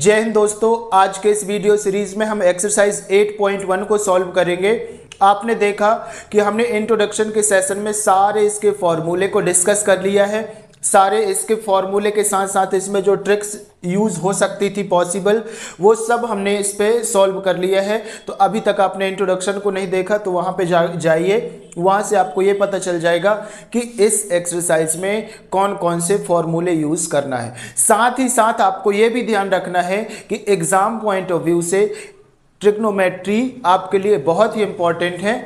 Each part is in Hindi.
जय हिंद दोस्तों, आज के इस वीडियो सीरीज में हम एक्सरसाइज 8.1 को सॉल्व करेंगे। आपने देखा कि हमने इंट्रोडक्शन के सेशन में सारे इसके फॉर्मूले को डिस्कस कर लिया है। सारे इसके फॉर्मूले के साथ साथ इसमें जो ट्रिक्स यूज़ हो सकती थी पॉसिबल, वो सब हमने इस पे सॉल्व कर लिया है। तो अभी तक आपने इंट्रोडक्शन को नहीं देखा तो वहाँ पे जाइए, वहाँ से आपको ये पता चल जाएगा कि इस एक्सरसाइज में कौन कौन से फॉर्मूले यूज़ करना है। साथ ही साथ आपको ये भी ध्यान रखना है कि एग्ज़ाम पॉइंट ऑफ व्यू से ट्रिग्नोमेट्री आपके लिए बहुत ही इम्पॉर्टेंट है,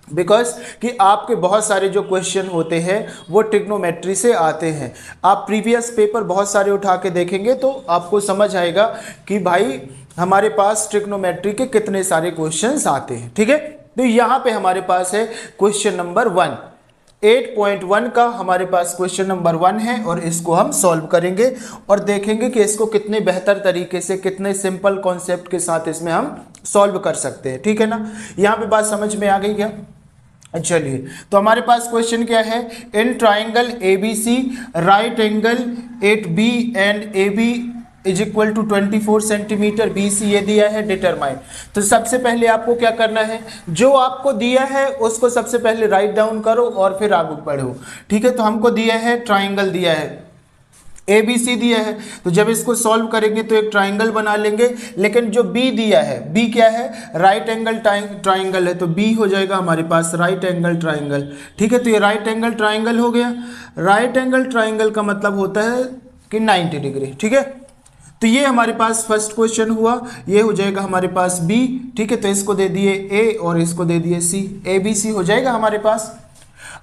बिकॉज कि आपके बहुत सारे जो क्वेश्चन होते हैं वो ट्रिग्नोमेट्री से आते हैं। आप प्रीवियस पेपर बहुत सारे उठा के देखेंगे तो आपको समझ आएगा कि भाई हमारे पास ट्रिग्नोमेट्री के कितने सारे क्वेश्चंस आते हैं। ठीक है, तो यहाँ पे हमारे पास है क्वेश्चन नंबर 1, 8.1 का हमारे पास क्वेश्चन नंबर 1 है और इसको हम सॉल्व करेंगे और देखेंगे कि इसको कितने बेहतर तरीके से, कितने सिंपल कॉन्सेप्ट के साथ इसमें हम सॉल्व कर सकते हैं। ठीक है ना, यहाँ पे बात समझ में आ गई क्या? चलिए, तो हमारे पास क्वेश्चन क्या है। In triangle ABC right angle at B and AB is equal to 24 centimetre BC ये दिया है, डिटरमाइन। तो सबसे पहले आपको क्या करना है, जो आपको दिया है उसको सबसे पहले राइट डाउन करो और फिर आगे बढ़ो। ठीक है, तो हमको दिया है ट्राइंगल दिया है ABC दिया है, तो जब इसको सॉल्व करेंगे तो एक ट्राइंगल बना लेंगे। लेकिन जो B दिया है, B क्या है, राइट एंगल ट्राइंगल है, तो B हो जाएगा हमारे पास राइट एंगल ट्राइंगल। ठीक है, तो ये राइट एंगल ट्राइंगल हो गया। राइट एंगल ट्राइंगल का मतलब होता है कि 90 डिग्री। ठीक है, तो ये हमारे पास फर्स्ट क्वेश्चन हुआ, ये हो जाएगा हमारे पास B। ठीक है, तो इसको दे दिए A और इसको दे दिए C, ABC हो जाएगा हमारे पास।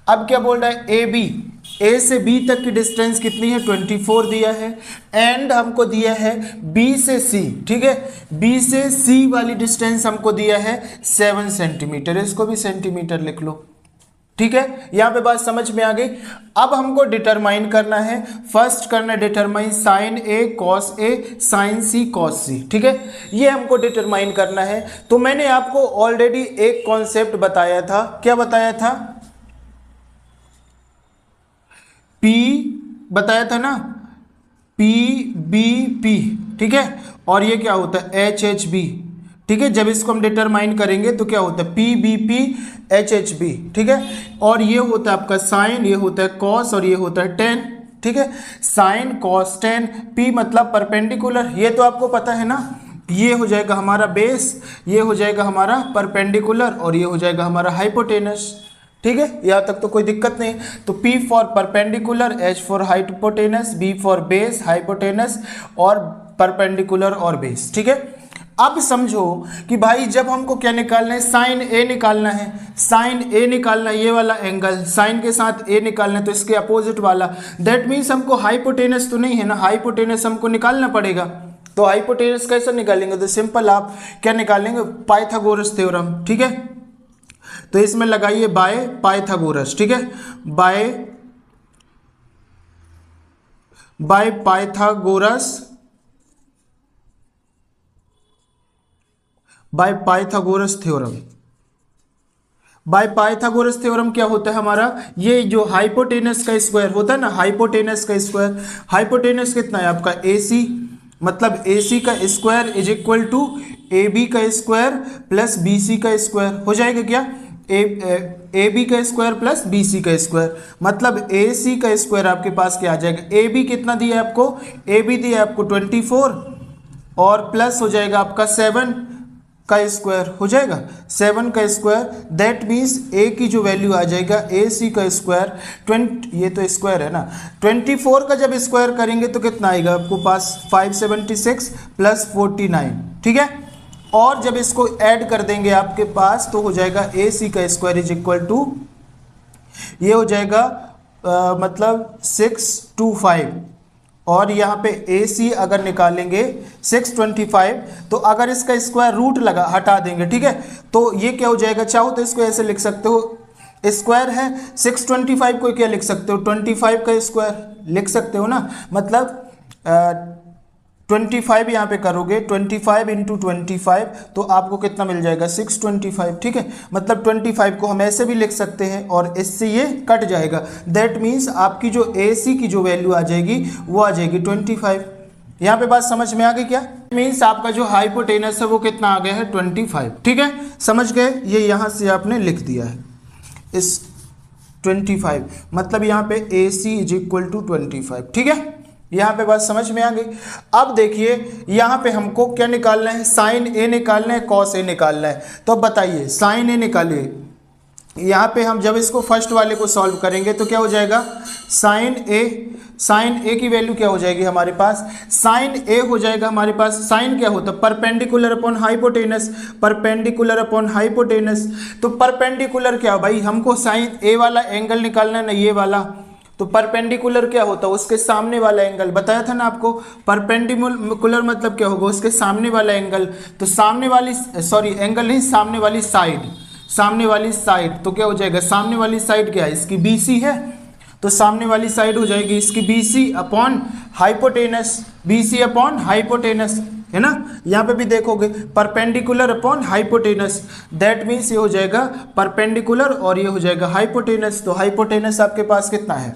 अब क्या बोल रहा है, A से B तक की डिस्टेंस कितनी है, 24 दिया है। एंड हमको दिया है B से C। ठीक है, B से C वाली डिस्टेंस हमको दिया है 7 सेंटीमीटर, इसको भी सेंटीमीटर लिख लो। ठीक है, यहाँ पे बात समझ में आ गई। अब हमको डिटरमाइन करना है, फर्स्ट करना है determine sine A cos A sine C cos C। ठीक है, ये हमको डिटरमाइन करना है। तो मैंने आपको ऑलरेडी एक कॉन्सेप्ट बताया था, क्या बताया था, P बताया था ना, PBP। ठीक है, और ये क्या होता है, HHB। ठीक है, जब इसको हम डिटरमाइन करेंगे तो क्या होता है, PBP HHB। ठीक है, और ये होता है आपका साइन, ये होता है कॉस और ये होता है टेन। ठीक है, साइन कॉस टेन, P मतलब परपेंडिकुलर, ये तो आपको पता है ना। ये हो जाएगा हमारा बेस, ये हो जाएगा हमारा परपेंडिकुलर और ये हो जाएगा हमारा हाइपोटेनस। ठीक है, यहाँ तक तो कोई दिक्कत नहीं। तो P for perpendicular, H for hypotenuse, B for base hypotenuse और परपेंडिकुलर और बेस। ठीक है, अब समझो कि भाई जब हमको क्या निकालना है, साइन A निकालना है, साइन A निकालना है, ये वाला एंगल साइन के साथ A निकालना है, तो इसके अपोजिट वाला, दैट मीन्स हमको हाइपोटेनस तो नहीं है ना, हाइपोटेनस हमको निकालना पड़ेगा। तो हाइपोटेनस कैसे निकालेंगे, तो सिंपल आप क्या निकालेंगे, पाइथागोरस थ्योरम। ठीक है, तो इसमें लगाइए बाय पाइथागोरस। ठीक है, by Pythagoras, bye Pythagoras theorem. Bye Pythagoras theorem क्या होता है हमारा, ये जो हाइपोटेनस का स्क्वायर होता है ना, हाइपोटेनस का स्क्वायर, हाइपोटेनस कितना है आपका AC, मतलब AC का square is equal to AB का स्क्वायर प्लस BC का स्क्वायर हो जाएगा क्या, AB का स्क्वायर प्लस BC का स्क्वायर, मतलब AC का स्क्वायर आपके पास क्या आ जाएगा, AB कितना दिया है आपको, AB दिया है आपको 24 और प्लस हो जाएगा आपका 7 का स्क्वायर हो जाएगा, 7 का स्क्वायर, दैट मीन्स A की जो वैल्यू आ जाएगा AC का स्क्वायर 20, ये तो स्क्वायर है ना, 24 का जब स्क्वायर करेंगे तो कितना आएगा आपको पास, 576 प्लस 49। ठीक है, और जब इसको ऐड कर देंगे आपके पास तो हो जाएगा AC का स्क्वायर इज इक्वल टू, ये हो जाएगा मतलब 625, और यहाँ पे AC अगर निकालेंगे 625, तो अगर इसका स्क्वायर रूट लगा हटा देंगे, ठीक है, तो ये क्या हो जाएगा, चाहो तो इसको ऐसे लिख सकते हो, स्क्वायर है 625 को क्या लिख सकते हो, 25 का स्क्वायर लिख सकते हो ना, मतलब 25 यहाँ पे करोगे, 25 इंटू 25 तो आपको कितना मिल जाएगा, 625। ठीक है, मतलब 25 को हम ऐसे भी लिख सकते हैं और इससे ये कट जाएगा, दैट मीन्स आपकी जो AC की जो वैल्यू आ जाएगी वो आ जाएगी 25। यहाँ पे बात समझ में आ गई क्या? मीन्स आपका जो हाइपोटेनस है वो कितना आ गया है 25। ठीक है, समझ गए? ये यहाँ से आपने लिख दिया है इस 25, मतलब यहाँ पे AC इज इक्वल टू 25। ठीक है, यहाँ पे बात समझ में आ गई। अब देखिए यहाँ पे हमको क्या निकालना है, साइन ए निकालना है, कॉस ए निकालना है। तो अब बताइए साइन ए निकालिए। यहाँ पे हम जब इसको फर्स्ट वाले को सॉल्व करेंगे तो क्या हो जाएगा, साइन ए की वैल्यू क्या हो जाएगी हमारे पास, साइन ए हो जाएगा हमारे पास, साइन क्या होता है perpendicular upon hypotenuse, perpendicular upon hypotenuse. तो परपेंडिकुलर क्या भाई, हमको साइन ए वाला एंगल निकालना है ना, ये वाला। तो परपेंडिकुलर क्या होता है, उसके सामने वाला एंगल, बताया था ना आपको। परपेंडिकुलर मतलब क्या होगा, उसके सामने वाला एंगल। तो सामने वाली, सॉरी एंगल नहीं, सामने वाली साइड, सामने वाली साइड। तो क्या हो जाएगा, सामने वाली साइड क्या है, इसकी BC है, तो सामने वाली साइड हो जाएगी इसकी BC upon hypotenuse, BC upon hypotenuse, है ना। यहाँ पे भी देखोगे perpendicular upon hypotenuse, that means ये हो जाएगा परपेंडिकुलर और ये हो जाएगा हाइपोटेनस। तो हाइपोटेनस आपके पास कितना है,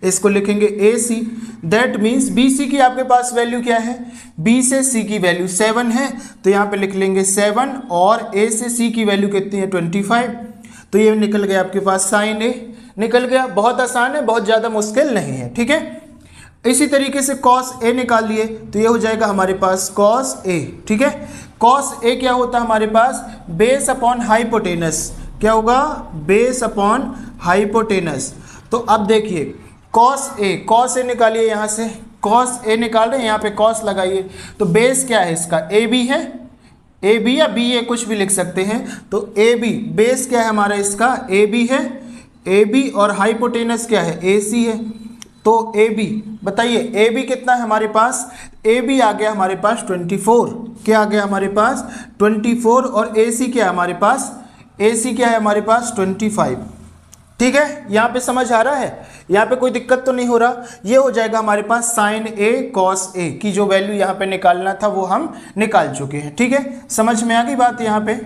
इसको लिखेंगे AC, दैट मीन्स BC की आपके पास वैल्यू क्या है, B से C की वैल्यू 7 है, तो यहाँ पे लिख लेंगे 7, और A से C की वैल्यू कितनी है 25। तो ये निकल गया आपके पास साइन A निकल गया। बहुत आसान है, बहुत ज़्यादा मुश्किल नहीं है। ठीक है, इसी तरीके से कॉस A निकाल लिए तो ये हो जाएगा हमारे पास कॉस A। ठीक है, कॉस A क्या होता है हमारे पास, बेस अपॉन हाइपोटेनस। क्या होगा, बेस अपॉन हाइपोटेनस। तो अब देखिए कॉस A निकालिए, यहाँ से कॉस A निकाल रहे हैं, यहाँ पे कॉस लगाइए। तो बेस क्या है इसका, AB है, AB या BA कुछ भी लिख सकते हैं। तो AB बेस क्या है हमारा इसका, AB है, AB, और हाइपोटेनस क्या है, AC है। तो AB बताइए, AB कितना है हमारे पास, AB आ गया हमारे पास 24। क्या आ गया हमारे पास 24, और AC क्या है हमारे पास, AC क्या है हमारे पास 25। ठीक है, यहाँ पे समझ आ रहा है, यहाँ पे कोई दिक्कत तो नहीं हो रहा। ये हो जाएगा हमारे पास साइन A कॉस A की जो वैल्यू यहाँ पे निकालना था वो हम निकाल चुके हैं। ठीक है, समझ में आ गई बात यहाँ पे।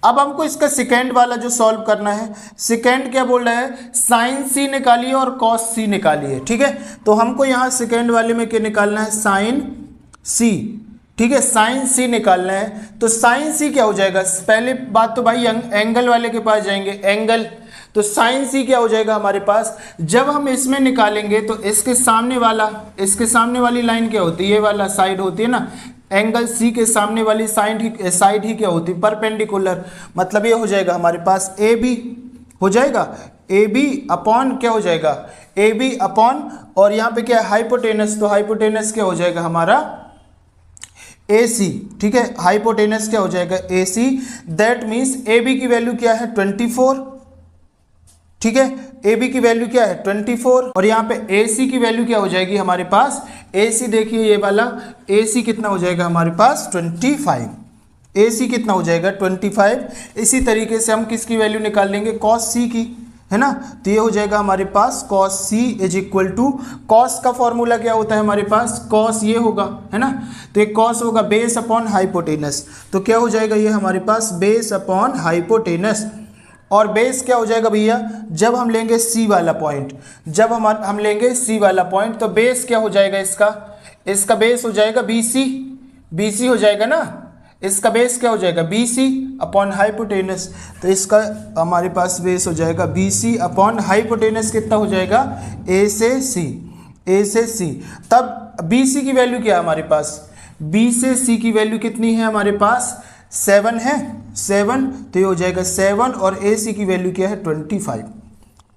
अब हमको इसका सेकेंड वाला जो सॉल्व करना है, सेकेंड क्या बोल रहा है, साइन C निकालिए और कॉस C निकालिए। ठीक है, तो हमको यहाँ सेकेंड वाले में क्या निकालना है, साइन C। ठीक है, साइन C निकालना है। तो साइन C क्या हो जाएगा, पहले बात तो भाई एंगल वाले के पास जाएंगे, एंगल। तो साइन C क्या हो जाएगा हमारे पास, जब हम इसमें निकालेंगे तो इसके सामने वाली लाइन क्या होती है, ये वाला साइड होती है ना, एंगल C के सामने वाली साइड ही क्या होती है, परपेंडिकुलर। मतलब ये हो जाएगा हमारे पास AB हो जाएगा, AB अपॉन क्या हो जाएगा, AB अपॉन, और यहाँ पे क्या है हाइपोटेनस, तो हाइपोटेनस क्या हो जाएगा हमारा AC। ठीक है, हाइपोटेनस क्या हो जाएगा AC, दैट मीन्स AB की वैल्यू क्या है 24। ठीक है, AB की वैल्यू क्या है 24, और यहाँ पे AC की वैल्यू क्या हो जाएगी हमारे पास, AC देखिए ये वाला AC कितना हो जाएगा हमारे पास 25। AC कितना हो जाएगा 25। इसी तरीके से हम किसकी वैल्यू निकाल लेंगे, कॉस C की, है ना। तो ये हो जाएगा हमारे पास cos C is equal to, cos का फॉर्मूला क्या होता है हमारे पास, कॉस ये होगा, है ना। तो ये कॉस होगा बेस अपॉन हाइपोटेनस। तो क्या हो जाएगा ये हमारे पास बेस अपॉन हाइपोटेनस। और बेस क्या हो जाएगा भैया, जब हम लेंगे C वाला पॉइंट, जब हम लेंगे C वाला पॉइंट, तो बेस क्या हो जाएगा इसका बेस हो जाएगा BC हो जाएगा ना, इसका बेस क्या हो जाएगा BC अपॉन हाइपोटेनस। तो इसका हमारे पास बेस हो जाएगा BC अपॉन हाइपोटेनस कितना हो जाएगा A से C। तब BC की वैल्यू क्या है हमारे पास, B से C की वैल्यू कितनी है हमारे पास 7 है, 7। तो ये हो जाएगा 7, और AC की वैल्यू क्या है 25।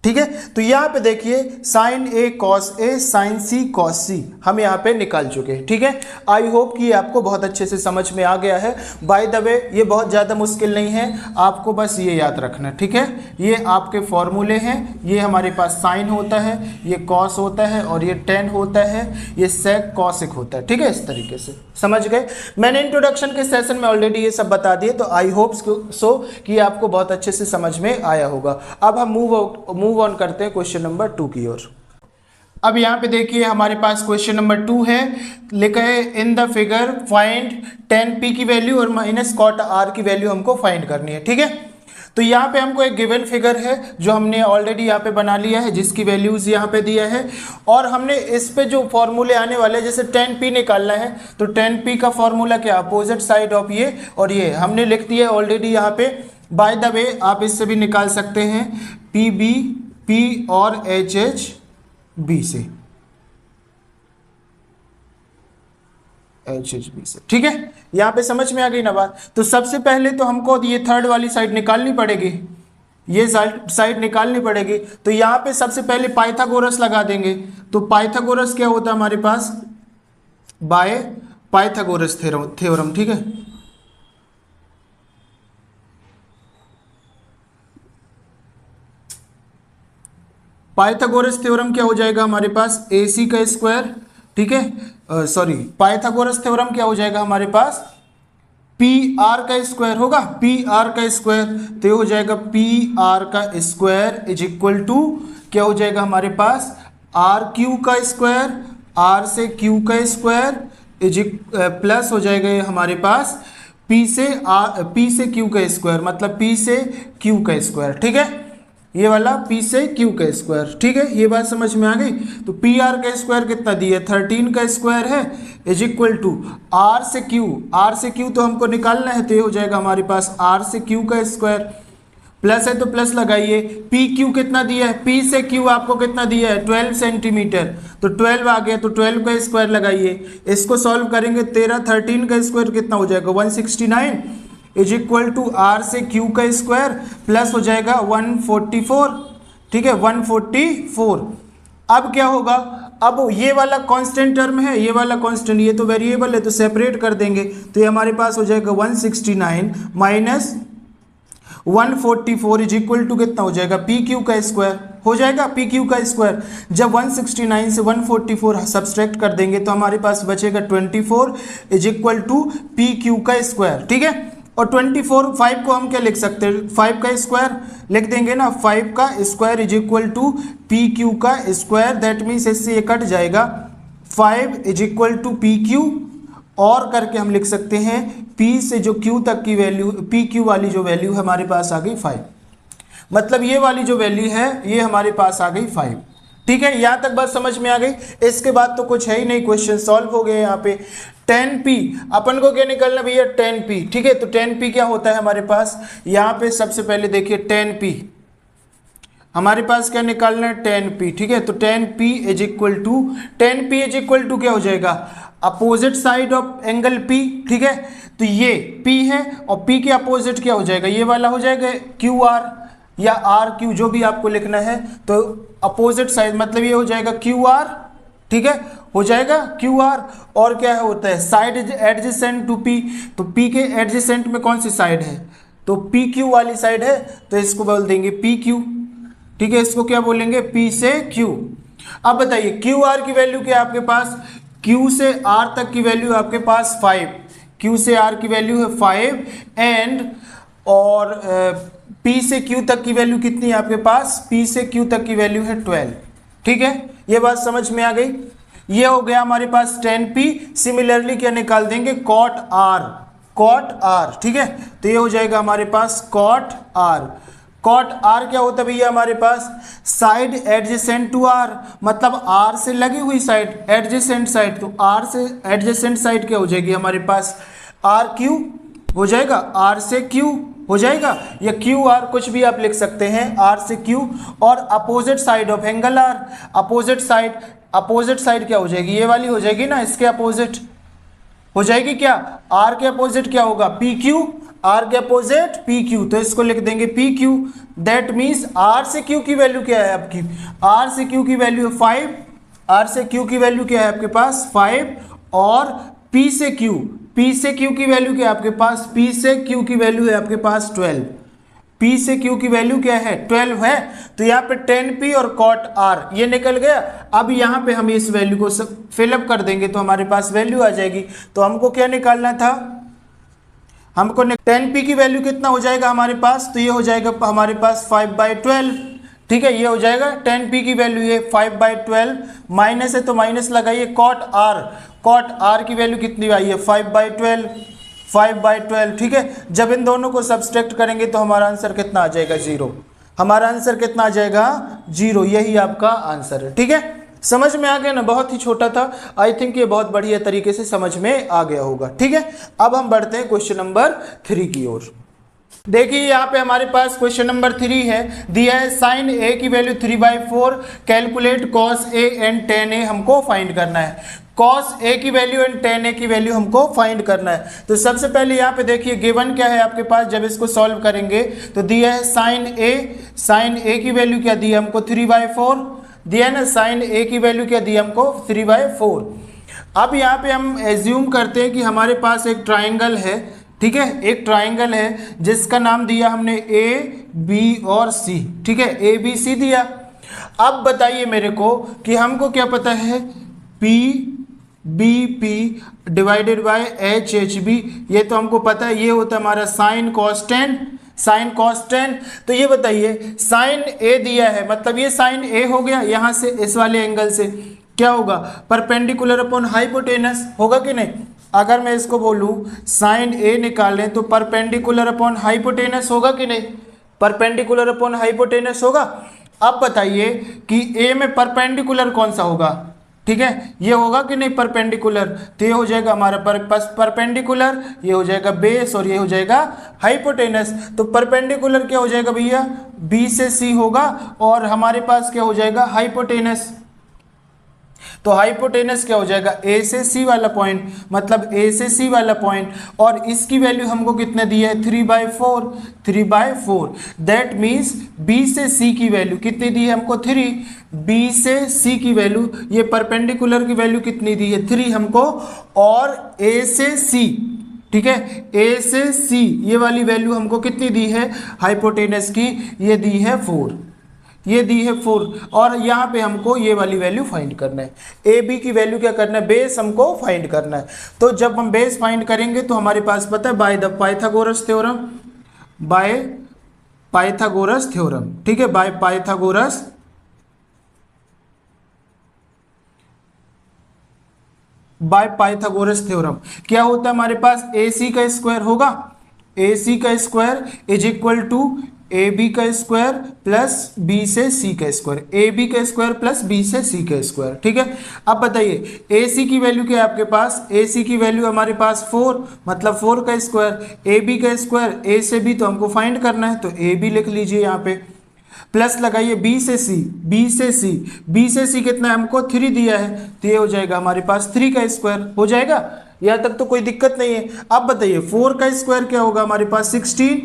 ठीक है, तो यहाँ पे देखिए sine A cos A, sine C cos C हम यहाँ पे निकाल चुके हैं। ठीक है, आई होप कि आपको बहुत अच्छे से समझ में आ गया है। बाय द वे ये बहुत ज़्यादा मुश्किल नहीं है, आपको बस ये याद रखना। ठीक है, ये आपके फॉर्मूले हैं, ये हमारे पास साइन होता है, ये कॉस होता है, और ये टेन होता है, ये सेक कॉसिक होता है। ठीक है, इस तरीके से समझ गए। मैंने इंट्रोडक्शन के सेशन में ऑलरेडी ये सब बता दिए, तो आई होप सो कि आपको बहुत अच्छे से समझ में आया होगा। अब हम मूव ऑन करते हैं क्वेश्चन नंबर 2 की ओर। अब यहाँ पे देखिए हमारे पास क्वेश्चन नंबर 2 है, लिखा है in the figure find tan P की वैल्यू और माइनस cot R की वैल्यू हमको फाइंड करनी है। ठीक है, तो यहाँ पे हमको एक गिवन फिगर है जो हमने ऑलरेडी यहाँ पे बना लिया है, जिसकी वैल्यूज़ यहाँ पे दिया है, और हमने इस पे जो फॉर्मूले आने वाले हैं, जैसे 10p निकालना है तो 10p का फॉर्मूला क्या, अपोजिट साइड ऑफ ये और ये हमने लिख दिया है ऑलरेडी यहाँ पे। बाय द वे आप इससे भी निकाल सकते हैं pb p और hh b से, HHB से, ठीक है। यहाँ पे समझ में आ गई ना बात। तो सबसे पहले तो हमको ये थर्ड वाली साइड निकालनी पड़ेगी, ये साइड निकालनी पड़ेगी। तो यहाँ पे सबसे पहले पाइथागोरस लगा देंगे। तो पाइथागोरस क्या होता है हमारे पास, बाय पाइथागोरस थ्योरम, ठीक है। पाइथागोरस थ्योरम क्या हो जाएगा हमारे पास, AC का स्क्वायर, ठीक है, सॉरी पाइथागोरस थ्योरम क्या हो जाएगा हमारे पास, PR का स्क्वायर होगा, PR का स्क्वायर, तो ये हो जाएगा PR का स्क्वायर इज इक्वल टू क्या हो जाएगा हमारे पास, RQ का स्क्वायर, R से Q का स्क्वायर इज प्लस हो जाएगा ये हमारे पास P से Q का स्क्वायर, मतलब P से Q का स्क्वायर, ठीक है, ये वाला P से Q का स्क्वायर, ठीक है। ये बात समझ में आ गई। तो PR का स्क्वायर कितना दिया, 13 का स्क्वायर है इज इक्वल टू R से Q तो हमको निकालना है, तो ये हो जाएगा हमारे पास R से Q का स्क्वायर, प्लस है तो प्लस लगाइए। PQ कितना दिया है, P से Q आपको कितना दिया है 12 सेंटीमीटर, तो 12 आ गया, तो 12 का स्क्वायर लगाइए। इसको सॉल्व करेंगे 13 का स्क्वायर कितना हो जाएगा 169 इज इक्वल टू R से Q का स्क्वायर प्लस हो जाएगा 144, ठीक है, 144। अब क्या होगा, अब ये वाला कांस्टेंट टर्म है, ये वाला कांस्टेंट, ये तो वेरिएबल है तो सेपरेट कर देंगे, तो ये हमारे पास हो जाएगा 169 माइनस 144 इज इक्वल टू कितना हो जाएगा PQ का स्क्वायर, हो जाएगा PQ का स्क्वायर। जब 169 से 144 सब्सट्रैक्ट कर देंगे तो हमारे पास बचेगा 24 इज इक्वल टू PQ का स्क्वायर, ठीक है। और 24 5 को हम क्या लिख सकते हैं, 5 का स्क्वायर लिख देंगे ना, 5 का square is equal to PQ का स्क्वायर, दैट मीन्स इससे ये कट जाएगा 5 इज इक्वल टू PQ, और करके हम लिख सकते हैं P से जो Q तक की वैल्यू, PQ वाली जो वैल्यू हमारे पास आ गई 5, मतलब ये वाली जो वैल्यू है ये हमारे पास आ गई 5, ठीक है। यहाँ तक बात समझ में आ गई। इसके बाद तो कुछ है ही नहीं, क्वेश्चन सॉल्व हो गए। यहाँ पे 10p अपन को क्या निकलना भैया 10p, ठीक है। तो 10p क्या होता है हमारे पास, यहाँ पे सबसे पहले देखिए 10p हमारे पास क्या निकालना है 10p, ठीक है। तो 10p इज इक्वल टू क्या हो जाएगा, opposite side of angle P, ठीक है। तो ये P है और P के अपोजिट क्या हो जाएगा, ये वाला हो जाएगा QR या RQ, जो भी आपको लिखना है। तो अपोजिट साइड मतलब ये हो जाएगा QR, ठीक है, हो जाएगा QR। और क्या होता है, साइड एडजेसेंट टू P, तो P के एडजेसेंट में कौन सी साइड है, तो PQ वाली साइड है, तो इसको बोल देंगे PQ, ठीक है। इसको क्या बोलेंगे, P से Q। अब बताइए QR की वैल्यू क्या है आपके पास, Q से R तक की वैल्यू आपके पास 5, Q से R की वैल्यू है 5 एंड, और P से Q तक की वैल्यू कितनी है आपके पास, P से Q तक की वैल्यू है 12, ठीक है। ये बात समझ में आ गई। ये हो गया हमारे पास 10p। सिमिलरली क्या निकाल देंगे, cot R, ठीक है। तो ये हो जाएगा हमारे पास cot R क्या होता है भैया हमारे पास, साइड एडजेसेंट टू R, मतलब R से लगी हुई साइड, एडजेसेंट साइड, तो R से एडजेसेंट साइड क्या हो जाएगी हमारे पास RQ हो जाएगा, R से Q हो जाएगा, या QR कुछ भी आप लिख सकते हैं, R से Q। और opposite side of angle R, opposite side क्या हो जाएगी, ये वाली हो जाएगी ना, इसके अपोजिट हो जाएगी क्या, R के अपोजिट क्या होगा PQ, R के अपोजिट PQ, तो इसको लिख देंगे PQ। दैट मीन्स R से Q की वैल्यू क्या है आपकी, R से Q की वैल्यू है 5, R से Q की वैल्यू क्या है आपके पास 5, और P से Q की वैल्यू क्या है आपके पास, P से Q की वैल्यू है आपके पास 12, P से Q की वैल्यू क्या है 12 है। तो यहाँ पे 10p और cot R ये निकल गया। अब यहाँ पे हम इस वैल्यू को फिलअप कर देंगे तो हमारे पास वैल्यू आ जाएगी। तो हमको क्या निकालना था, हमको 10p की वैल्यू कितना हो जाएगा हमारे पास, तो ये हो जाएगा हमारे पास 5/12, ठीक है। ये हो जाएगा 10p की वैल्यू ये 5/12, माइनस है तो माइनस लगाइए, cot R की वैल्यू कितनी आई है 5/12, 5/12, ठीक है। जब इन दोनों को सब्सट्रैक्ट करेंगे तो हमारा आंसर कितना आ जाएगा 0। हमारा आंसर कितना आ जाएगा 0, यही आपका आंसर है, ठीक है। समझ में आ गया ना, बहुत ही छोटा था। आई थिंक ये बहुत बढ़िया तरीके से समझ में आ गया होगा, ठीक है। अब हम बढ़ते हैं क्वेश्चन नंबर 3 की ओर। देखिए यहाँ पे हमारे पास क्वेश्चन नंबर 3 है, दिया है साइन ए की value 3/4, calculate cos A and tan A हमको फाइंड करना है। कॉस ए की वैल्यू एंड टेन ए की वैल्यू हमको फाइंड करना है। तो सबसे पहले यहाँ पे देखिए गिवन क्या है आपके पास, जब इसको सॉल्व करेंगे तो दिया है साइन ए की वैल्यू क्या दी है हमको 3/4 दिया है ना, साइन ए की वैल्यू क्या दी हमको 3/4। अब यहाँ पे हम एज्यूम करते हैं कि हमारे पास एक ट्राइंगल है, ठीक है, एक ट्राइंगल है जिसका नाम दिया हमने ए बी और सी, ठीक है, ए बी सी दिया। अब बताइए मेरे को कि हमको क्या पता है, P B P divided by H H B, ये तो हमको पता है, ये होता है हमारा साइन कॉस्टेंट। तो ये बताइए साइन ए दिया है, मतलब ये साइन ए हो गया, यहाँ से इस वाले एंगल से क्या होगा, परपेंडिकुलर अपॉन हाइपोटेनस होगा कि नहीं। अगर मैं इसको बोलूँ साइन ए निकालें तो परपेंडिकुलर अपॉन हाइपोटेनस होगा कि नहीं, परपेंडिकुलर अपॉन हाइपोटेनस होगा। अब बताइए कि ए में परपेंडिकुलर कौन सा होगा, ठीक है, ये होगा कि नहीं परपेंडिकुलर, तो ये हो जाएगा हमारा परपेंडिकुलर, ये हो जाएगा बेस और ये हो जाएगा हाइपोटेनस। तो परपेंडिकुलर क्या हो जाएगा भैया, बी से सी होगा और हमारे पास क्या हो जाएगा हाइपोटेनस। तो हाइपोटेनस क्या हो जाएगा, ए से सी वाला पॉइंट, मतलब ए से सी वाला पॉइंट, और इसकी वैल्यू हमको कितने दी है 3/4। दैट मीन्स बी से सी की वैल्यू कितनी दी है हमको 3, बी से सी की वैल्यू, ये परपेंडिकुलर की वैल्यू कितनी दी है 3 हमको, और ए से सी, ठीक है, ए से सी ये वाली वैल्यू हमको कितनी दी है हाइपोटेनस की, ये दी है 4, ये दी है 4, और यहाँ पे हमको ये वाली वैल्यू फाइंड करना है। ए बी की वैल्यू क्या करना है, बेस हमको फाइंड करना है। तो जब हम बेस फाइंड करेंगे तो हमारे पास पता है बाय द पाइथागोरस थ्योरम, ठीक है, बाय पाइथागोरस थ्योरम क्या होता है हमारे पास, ए सी का स्क्वायर होगा, ए सी का square is equal to A B का स्क्वायर प्लस बी से सी का स्क्वायर, ए बी का स्क्वायर प्लस बी से सी का स्क्वायर, ठीक है। अब बताइए ए सी की वैल्यू क्या है आपके पास, ए सी की वैल्यू हमारे पास 4, मतलब 4 का स्क्वायर, ए बी का स्क्वायर, ए से बी तो हमको फाइंड करना है, तो ए बी लिख लीजिए यहाँ पे, प्लस लगाइए बी से सी कितना है हमको 3 दिया है, तो ये हो जाएगा हमारे पास 3 का स्क्वायर हो जाएगा, यहाँ तक तो कोई दिक्कत नहीं है। अब बताइए 4 का स्क्वायर क्या होगा हमारे पास 16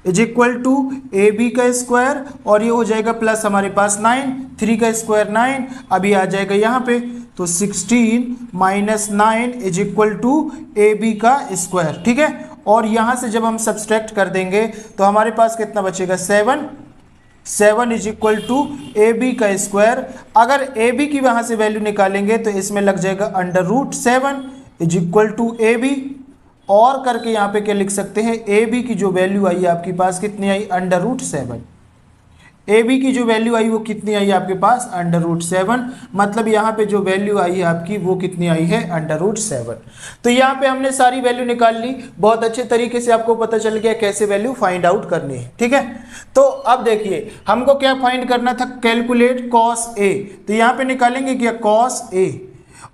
is equal to A B का स्क्वायर, और ये हो जाएगा प्लस हमारे पास 9, 3 का स्क्वायर 9, अभी आ जाएगा यहाँ पे, तो 16 minus 9 is equal to A B का स्क्वायर, ठीक है। और यहाँ से जब हम सब्सट्रैक्ट कर देंगे तो हमारे पास कितना बचेगा 7 is equal to A B का स्क्वायर। अगर ए बी की वहाँ से वैल्यू निकालेंगे तो इसमें लग जाएगा √7 is equal to A B, और करके यहाँ पे क्या लिख सकते हैं, ए बी की जो वैल्यू आई आपके पास कितनी आई √7, ए बी की जो वैल्यू आई वो कितनी आई आपके पास √7, मतलब यहाँ पे जो वैल्यू आई है आपकी वो कितनी आई है √7। तो यहाँ पे हमने सारी वैल्यू निकाल ली, बहुत अच्छे तरीके से आपको पता चल गया कैसे वैल्यू फाइंड आउट करनी है, ठीक है। तो अब देखिए हमको क्या फाइंड करना था, कैलकुलेट कॉस ए, तो यहाँ पे निकालेंगे क्या कॉस ए,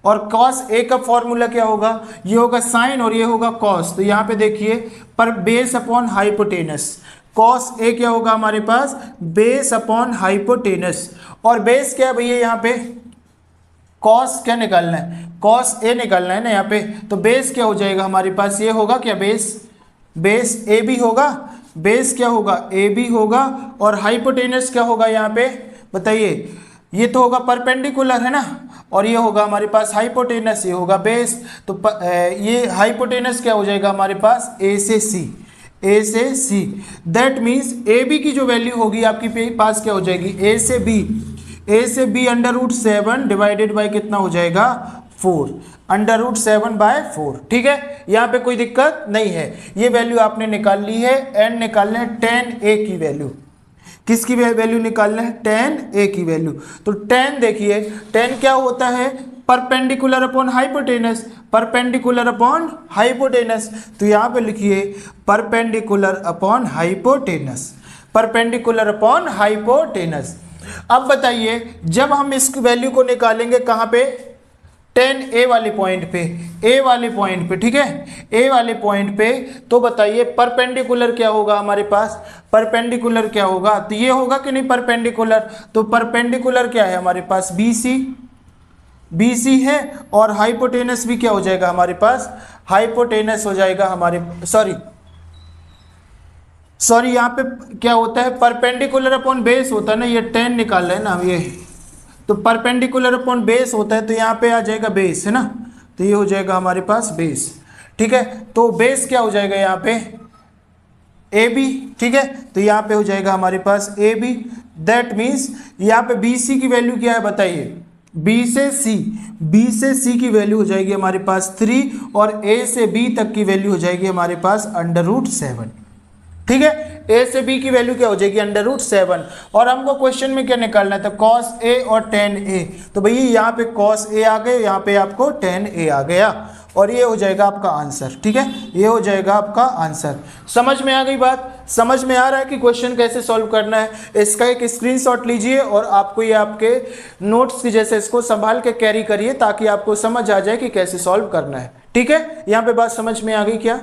और कॉस ए का फॉर्मूला क्या होगा, ये होगा साइन और ये होगा कॉस। तो यहाँ पे देखिए पर base upon hypotenuse, cos A क्या होगा हमारे पास बेस अपॉन हाइपोटेनस, और बेस क्या है भैया यहाँ पे कॉस क्या निकालना है, कॉस ए निकालना है ना यहाँ पे, तो बेस क्या हो जाएगा हमारे पास, ये होगा क्या बेस ए बी होगा, बेस क्या होगा ए बी होगा, और हाइपोटेनस क्या होगा यहाँ पे बताइए, ये तो होगा परपेंडिकुलर है ना, और ये होगा हमारे पास हाइपोटेनस, ये होगा बेस, तो ये हाइपोटेनस क्या हो जाएगा हमारे पास ए से सी, दैट मीन्स ए बी की जो वैल्यू होगी आपकी पास क्या हो जाएगी ए से बी √7 डिवाइडेड बाय कितना हो जाएगा 4, √7/4, ठीक है। यहाँ पे कोई दिक्कत नहीं है, ये वैल्यू आपने निकाल ली है, एंड निकालना है 10a की वैल्यू, किसकी वैल्यू निकालना है, tan A की वैल्यू। तो tan देखिए, tan क्या होता है, perpendicular upon hypotenuse, perpendicular upon hypotenuse. तो यहाँ पे लिखिए perpendicular upon hypotenuse, perpendicular upon hypotenuse. अब बताइए जब हम इस वैल्यू को निकालेंगे कहाँ पे, tan A वाले पॉइंट पे, A वाले पॉइंट पे, ठीक है, A वाले पॉइंट पे, तो बताइए परपेंडिकुलर क्या होगा हमारे पास, परपेंडिकुलर क्या होगा, तो ये होगा कि नहीं परपेंडिकुलर। तो परपेंडिकुलर क्या है हमारे पास, BC है, और हाइपोटेनस भी क्या हो जाएगा हमारे पास, हाइपोटेनस हो जाएगा हमारे, सॉरी यहाँ पे क्या होता है, परपेंडिकुलर अपॉन बेस होता है ना, ये tan निकाल रहे हैं ना ये, तो परपेंडिकुलर अपॉन बेस होता है, तो यहाँ पे आ जाएगा बेस, है ना, तो ये हो जाएगा हमारे पास बेस, ठीक है। तो बेस क्या हो जाएगा यहाँ पे, AB, ठीक है, तो यहाँ पे हो जाएगा हमारे पास AB। दैट मीन्स यहाँ पे BC की वैल्यू क्या है बताइए, B से C की वैल्यू हो जाएगी हमारे पास 3, और A से B तक की वैल्यू हो जाएगी हमारे पास √7, ठीक है। A से B की वैल्यू क्या हो जाएगी, √7, और हमको क्वेश्चन में क्या निकालना था, cos A और tan A। तो भैया यहाँ पे cos A आ गए, यहाँ पे आपको tan A आ गया, और ये हो जाएगा आपका आंसर, ठीक है, ये हो जाएगा आपका आंसर। समझ में आ गई बात, समझ में आ रहा है कि क्वेश्चन कैसे सॉल्व करना है। इसका एक स्क्रीनशॉट लीजिए और आपको ये आपके नोट्स की जैसे इसको संभाल के कैरी करिए, ताकि आपको समझ आ जाए कि कैसे सॉल्व करना है, ठीक है। यहाँ पे बात समझ में आ गई क्या।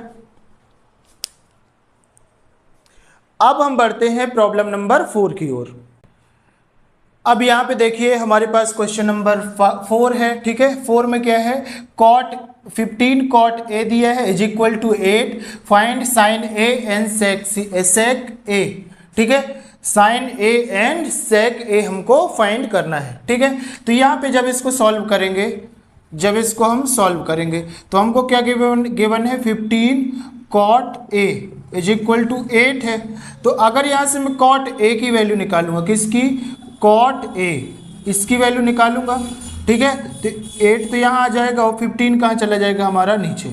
अब हम बढ़ते हैं प्रॉब्लम नंबर 4 की ओर। अब यहाँ पे देखिए हमारे पास क्वेश्चन नंबर 4 है, ठीक है। 4 में क्या है,15 cot A दिया है is equal to 8, find sine A and sec A, ठीक है, sine A and sec A हमको फाइंड करना है, ठीक है। तो यहाँ पे जब इसको सॉल्व करेंगे, जब इसको हम सॉल्व करेंगे तो हमको क्या गिवन है, 15 cot A is equal to 8 है। तो अगर यहाँ से मैं cot A की वैल्यू निकालूंगा, किसकी, cot A, इसकी वैल्यू निकालूंगा, ठीक है, तो 8 तो यहाँ आ जाएगा और 15 कहाँ चला जाएगा हमारा नीचे,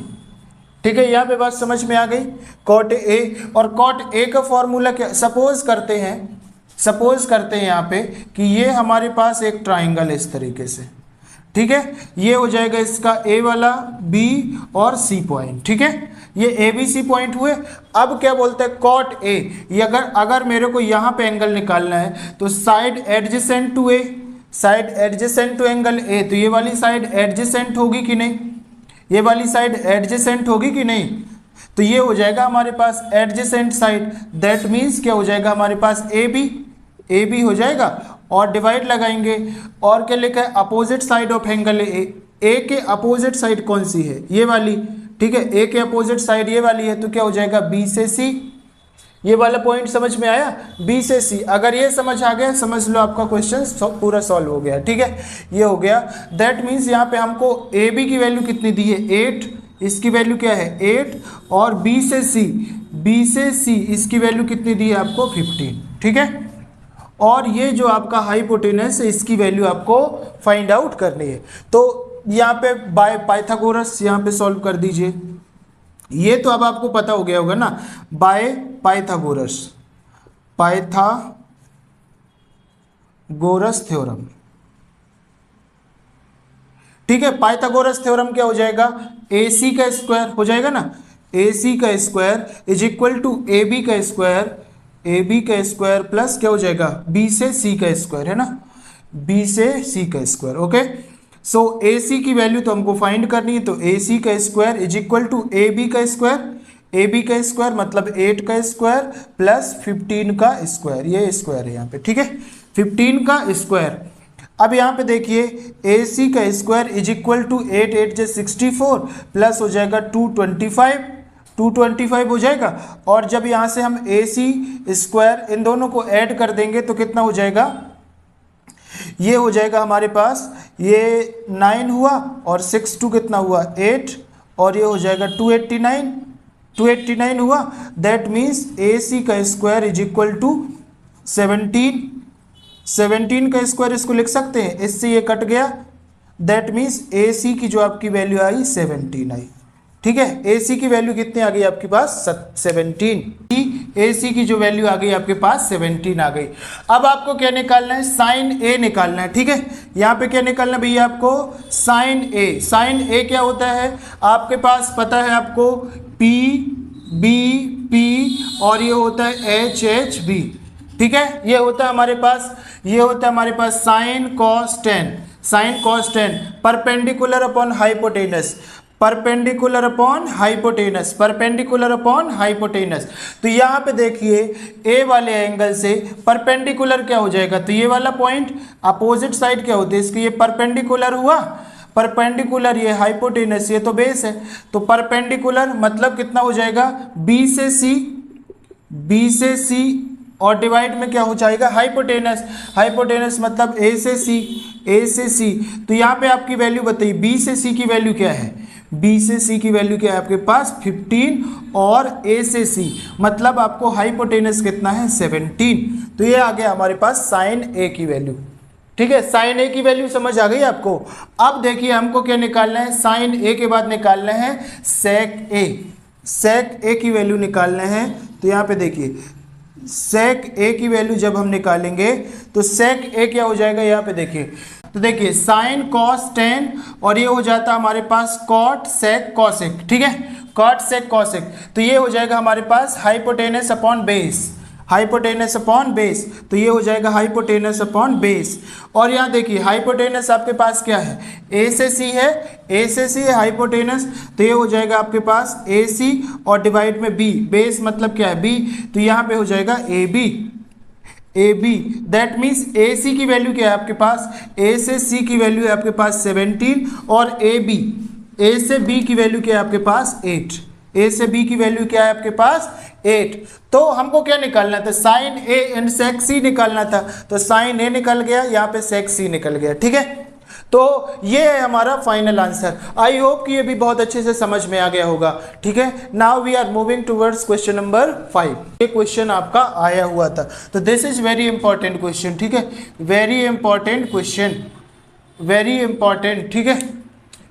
ठीक है। यहाँ पे बात समझ में आ गई, cot A, और cot A का फॉर्मूला क्या, सपोज करते हैं यहाँ पे कि ये हमारे पास एक ट्राइंगल है इस तरीके से, ठीक है, ये हो जाएगा इसका A वाला, B और C पॉइंट, ठीक है, ये ABC पॉइंट हुए। अब क्या बोलते हैं, cot A, ये अगर मेरे को यहाँ पे एंगल निकालना है तो side adjacent to A, side adjacent to angle A, तो ये वाली साइड एडजेसेंट होगी कि नहीं, ये वाली साइड एडजेसेंट होगी कि नहीं, तो ये हो जाएगा हमारे पास एडजेसेंट साइड। दैट मीन्स क्या हो जाएगा हमारे पास AB हो जाएगा, और डिवाइड लगाएंगे, और क्या लिखा है, opposite side of angle A के अपोजिट साइड कौन सी है, ये वाली, ठीक है, A के अपोजिट साइड ये वाली है, तो क्या हो जाएगा B से C। ये वाला पॉइंट समझ में आया, B से C, अगर ये समझ आ गया समझ लो आपका क्वेश्चन पूरा सॉल्व हो गया, ठीक है, ये हो गया। दैट मीन्स यहाँ पे हमको AB की वैल्यू कितनी दी है, 8, इसकी वैल्यू क्या है 8, और B से C इसकी वैल्यू कितनी दी है आपको 15, ठीक है। और ये जो आपका हाइपोटेनस है इसकी वैल्यू आपको फाइंड आउट करनी है। तो यहाँ पे बाय पाइथागोरस यहाँ पे सॉल्व कर दीजिए, ये तो अब आपको पता हो गया होगा ना, बाय पाइथागोरस थ्योरम, ठीक है। पाइथागोरस थ्योरम क्या हो जाएगा, AC का स्क्वायर हो जाएगा ना, AC का square is equal to AB का स्क्वायर प्लस क्या हो जाएगा, B से C का स्क्वायर, है ना, B से C का स्क्वायर, ओके। सो AC की वैल्यू तो हमको फाइंड करनी है, तो AC का square is equal to AB का स्क्वायर मतलब 8 का स्क्वायर प्लस 15 का स्क्वायर, ये स्क्वायर है यहाँ पे, ठीक है, 15 का स्क्वायर। अब यहाँ पे देखिए AC का स्क्वायर इज इक्वल टू 8 से 64 प्लस हो जाएगा 225 हो जाएगा, और जब यहाँ से हम AC स्क्वायर इन दोनों को ऐड कर देंगे तो कितना हो जाएगा, ये हो जाएगा हमारे पास, ये 9 हुआ और 6 2 कितना हुआ 8, और ये हो जाएगा 289 हुआ। दैट मीन्स AC का स्क्वायर इज इक्वल टू 17 का स्क्वायर इसको लिख सकते हैं, इससे ये कट गया। दैट मीन्स AC की जो आपकी वैल्यू आई 17 आई, ठीक है। AC की वैल्यू कितनी आ गई आपके पास 17, AC की जो वैल्यू आ गई आपके पास 17 आ गई। अब आपको क्या निकालना है, साइन A निकालना है। ठीक है, यहाँ पे क्या निकालना है भैया आपको, साइन A। साइन A क्या होता है आपके पास पता है आपको, P B P और ये होता है H H B। ठीक है, ये होता है हमारे पास, ये होता है हमारे पास sine cos tan, sine cos tan perpendicular upon hypotenuse, perpendicular upon hypotenuse, perpendicular upon hypotenuse. तो यहाँ पे देखिए ए वाले एंगल से परपेंडिकुलर क्या हो जाएगा, तो ये वाला पॉइंट अपोजिट साइड क्या होती है इसकी, ये परपेंडिकुलर हुआ, परपेंडिकुलर ये हाइपोटेनस, ये तो बेस है, तो परपेंडिकुलर मतलब कितना हो जाएगा बी से सी, बी से सी और डिवाइड में क्या हो जाएगा हाइपोटेनस, हाइपोटेनस मतलब ए से सी, ए से सी। तो यहाँ पे आपकी वैल्यू बताइए, बी से सी की वैल्यू क्या है, बी से सी की वैल्यू क्या है आपके पास 15 और ए से सी मतलब आपको हाइपोटेनस कितना है 17। तो ये आ गया हमारे पास साइन ए की वैल्यू। ठीक है, साइन ए की वैल्यू समझ आ गई आपको। अब देखिए हमको क्या निकालना है, साइन ए के बाद निकालना है सेक ए, सेक ए की वैल्यू निकालना है। तो यहाँ पे देखिए सेक ए की वैल्यू जब हम निकालेंगे तो सेक ए क्या हो जाएगा, यहाँ पे देखिए, तो देखिए साइन कॉस टेन और ये हो जाता है हमारे पास कॉट सेक कॉसेक। ठीक है, कॉट सेक कॉसेक, तो ये हो जाएगा हमारे पास hypotenuse upon base, hypotenuse upon base, तो ये हो जाएगा हाइपोटेनस अपॉन बेस। और यहाँ देखिए हाइपोटेनस आपके पास क्या है, ए से सी है, ए से सी है हाइपोटेनस, तो ये हो जाएगा आपके पास ए सी और डिवाइड में बी, बेस मतलब क्या है बी, तो यहाँ पे हो जाएगा A B, A B. That means A C की वैल्यू क्या है आपके पास, ए से सी की वैल्यू है आपके पास 17 और ए बी, ए से बी की वैल्यू क्या है आपके पास 8, ए से बी की वैल्यू क्या है आपके पास 8। तो हमको क्या निकालना था, साइन ए एंड सेक सी निकालना था, तो साइन ए निकल गया, यहाँ पे सेक सी निकल गया। ठीक है, तो ये है हमारा फाइनल आंसर। आई होप कि ये भी बहुत अच्छे से समझ में आ गया होगा। ठीक है, now we are moving towards question number 5। ये क्वेश्चन आपका आया हुआ था, तो this is very important question. ठीक है, very important question, very important. ठीक है,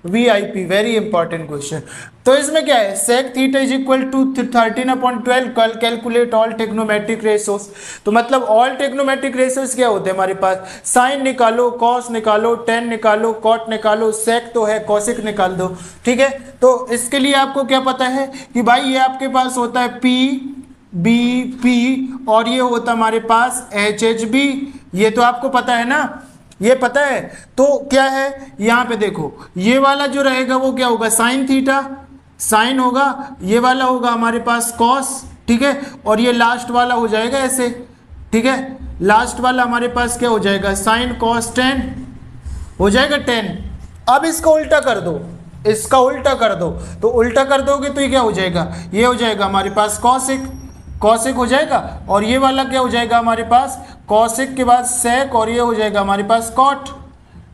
VIP वेरी इंपॉर्टेंट क्वेश्चन। तो इसमें क्या है, sec theta is equal to 13/12 calculate all trigonometric ratios. तो मतलब ऑल टेक्नोमेट्रिक रेशोस क्या होते हैं हमारे पास, साइन निकालो, कॉस निकालो, टेन निकालो, कॉट निकालो, सेक तो है, कॉसिक निकाल दो। ठीक है, तो इसके लिए आपको क्या पता है कि भाई ये आपके पास होता है P B P और ये होता है हमारे पास H H B, ये तो आपको पता है ना, ये पता है। तो क्या है यहाँ पे देखो, ये वाला जो रहेगा वो क्या होगा, साइन थीटा, साइन होगा, ये वाला होगा हमारे पास कॉस। ठीक है, और ये लास्ट वाला हो जाएगा ऐसे। ठीक है, लास्ट वाला हमारे पास क्या हो जाएगा, साइन कॉस टेन हो जाएगा 10। अब इसका उल्टा कर दो, इसका उल्टा कर दो, तो उल्टा कर दोगे तो ये क्या हो जाएगा, ये हो जाएगा हमारे पास कॉसिक, कॉसिक हो जाएगा, और ये वाला क्या हो जाएगा हमारे पास कॉसिक के बाद सेक, और ये हो जाएगा हमारे पास कॉट।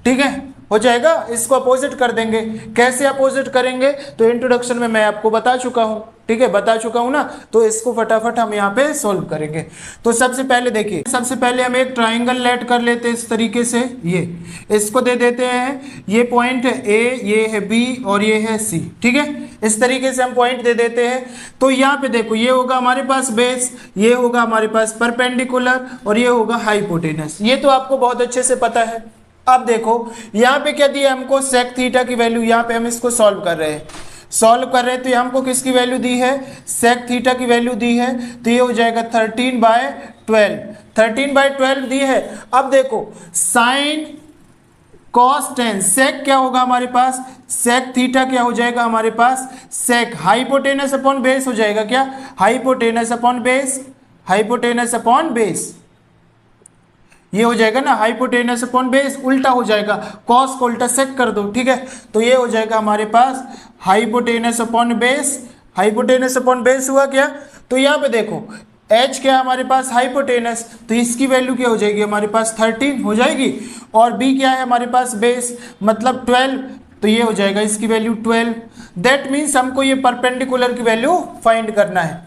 ठीक है, हो जाएगा, इसको अपोजिट कर देंगे। कैसे अपोजिट करेंगे, तो इंट्रोडक्शन में मैं आपको बता चुका हूं। ठीक है, बता चुका हूं ना, तो इसको फटाफट हम यहाँ पे सॉल्व करेंगे। तो सबसे पहले देखिए, सबसे पहले हम एक ट्राइंगल लेट कर लेते हैं इस तरीके से, ये इसको दे देते हैं, ये पॉइंट है A, ये है B और ये है C। ठीक है, इस तरीके से हम पॉइंट दे देते हैं। तो यहाँ पे देखो, ये होगा हमारे पास बेस, ये होगा हमारे पास परपेंडिकुलर और ये होगा हाइपोटेनस। ये तो आपको बहुत अच्छे से पता है। अब देखो यहाँ पे क्या दिया हमको, सेक थीटा की वैल्यू, यहाँ पे हम इसको सॉल्व कर रहे हैं, सॉल्व कर रहे हैं। तो हमको किसकी वैल्यू दी है, सेक थीटा की वैल्यू दी है, तो ये हो जाएगा 13/12, 13/12 दी है। अब देखो साइन कॉस टेन, सेक क्या होगा हमारे पास, सेक थीटा क्या हो जाएगा हमारे पास, सेक हाइपोटेनस अपॉन बेस हो जाएगा, क्या hypotenuse upon base, hypotenuse upon base, ये हो जाएगा ना हाइपोटेनस अपॉन बेस, उल्टा हो जाएगा, कॉस को उल्टा सेक कर दो। ठीक है, तो ये हो जाएगा हमारे पास hypotenuse upon base, hypotenuse upon base हुआ क्या। तो यहाँ पे देखो H क्या है हमारे पास हाइपोटेनस, तो इसकी वैल्यू क्या हो जाएगी हमारे पास 13 हो जाएगी, और B क्या है हमारे पास बेस मतलब 12, तो ये हो जाएगा इसकी वैल्यू 12। दैट मीन्स हमको ये परपेंडिकुलर की वैल्यू फाइंड करना है,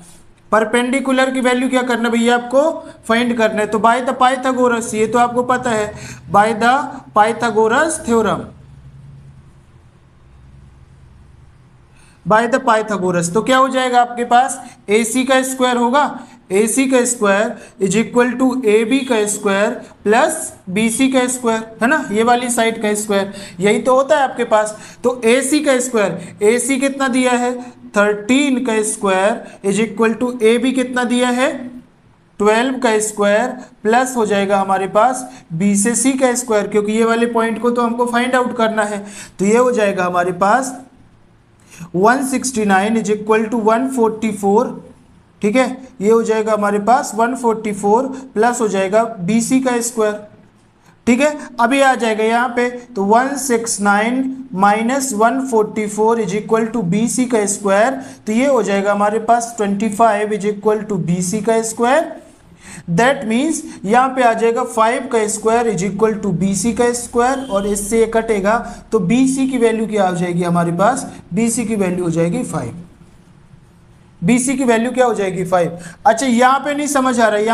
परपेंडिकुलर की वैल्यू क्या करना है भैया आपको फाइंड करना है। तो बाय द पाइथागोरस, ये तो आपको पता है, by the Pythagoras theorem, by the Pythagoras. तो क्या हो जाएगा आपके पास, AC का स्क्वायर होगा, AC का square is equal to AB का स्क्वायर प्लस BC का स्क्वायर, है ना, ये वाली साइड का स्क्वायर, यही तो होता है आपके पास। तो AC का स्क्वायर, AC कितना दिया है 13 का square is equal to AB कितना दिया है 12 का स्क्वायर प्लस हो जाएगा हमारे पास B से C का स्क्वायर, क्योंकि ये वाले पॉइंट को तो हमको फाइंड आउट करना है। तो ये हो जाएगा हमारे पास 169 इज इक्वल टू 144, ठीक है, ये हो जाएगा हमारे पास 144 प्लस हो जाएगा BC का स्क्वायर, ठीक है। अभी आ जाएगा यहाँ पे, तो 169 minus 144 is equal to BC का स्क्वायर, तो ये हो जाएगा हमारे पास 25 इज इक्वल टू BC का स्क्वायर। दैट मीन्स यहाँ पे आ जाएगा 5 का square is equal to BC का स्क्वायर, और इससे ये कटेगा तो BC की वैल्यू क्या हो जाएगी हमारे पास, BC की वैल्यू हो जाएगी 5, BC की वैल्यू क्या हो जाएगी 5। अच्छा यहाँ पे नहीं समझ आ रहा है,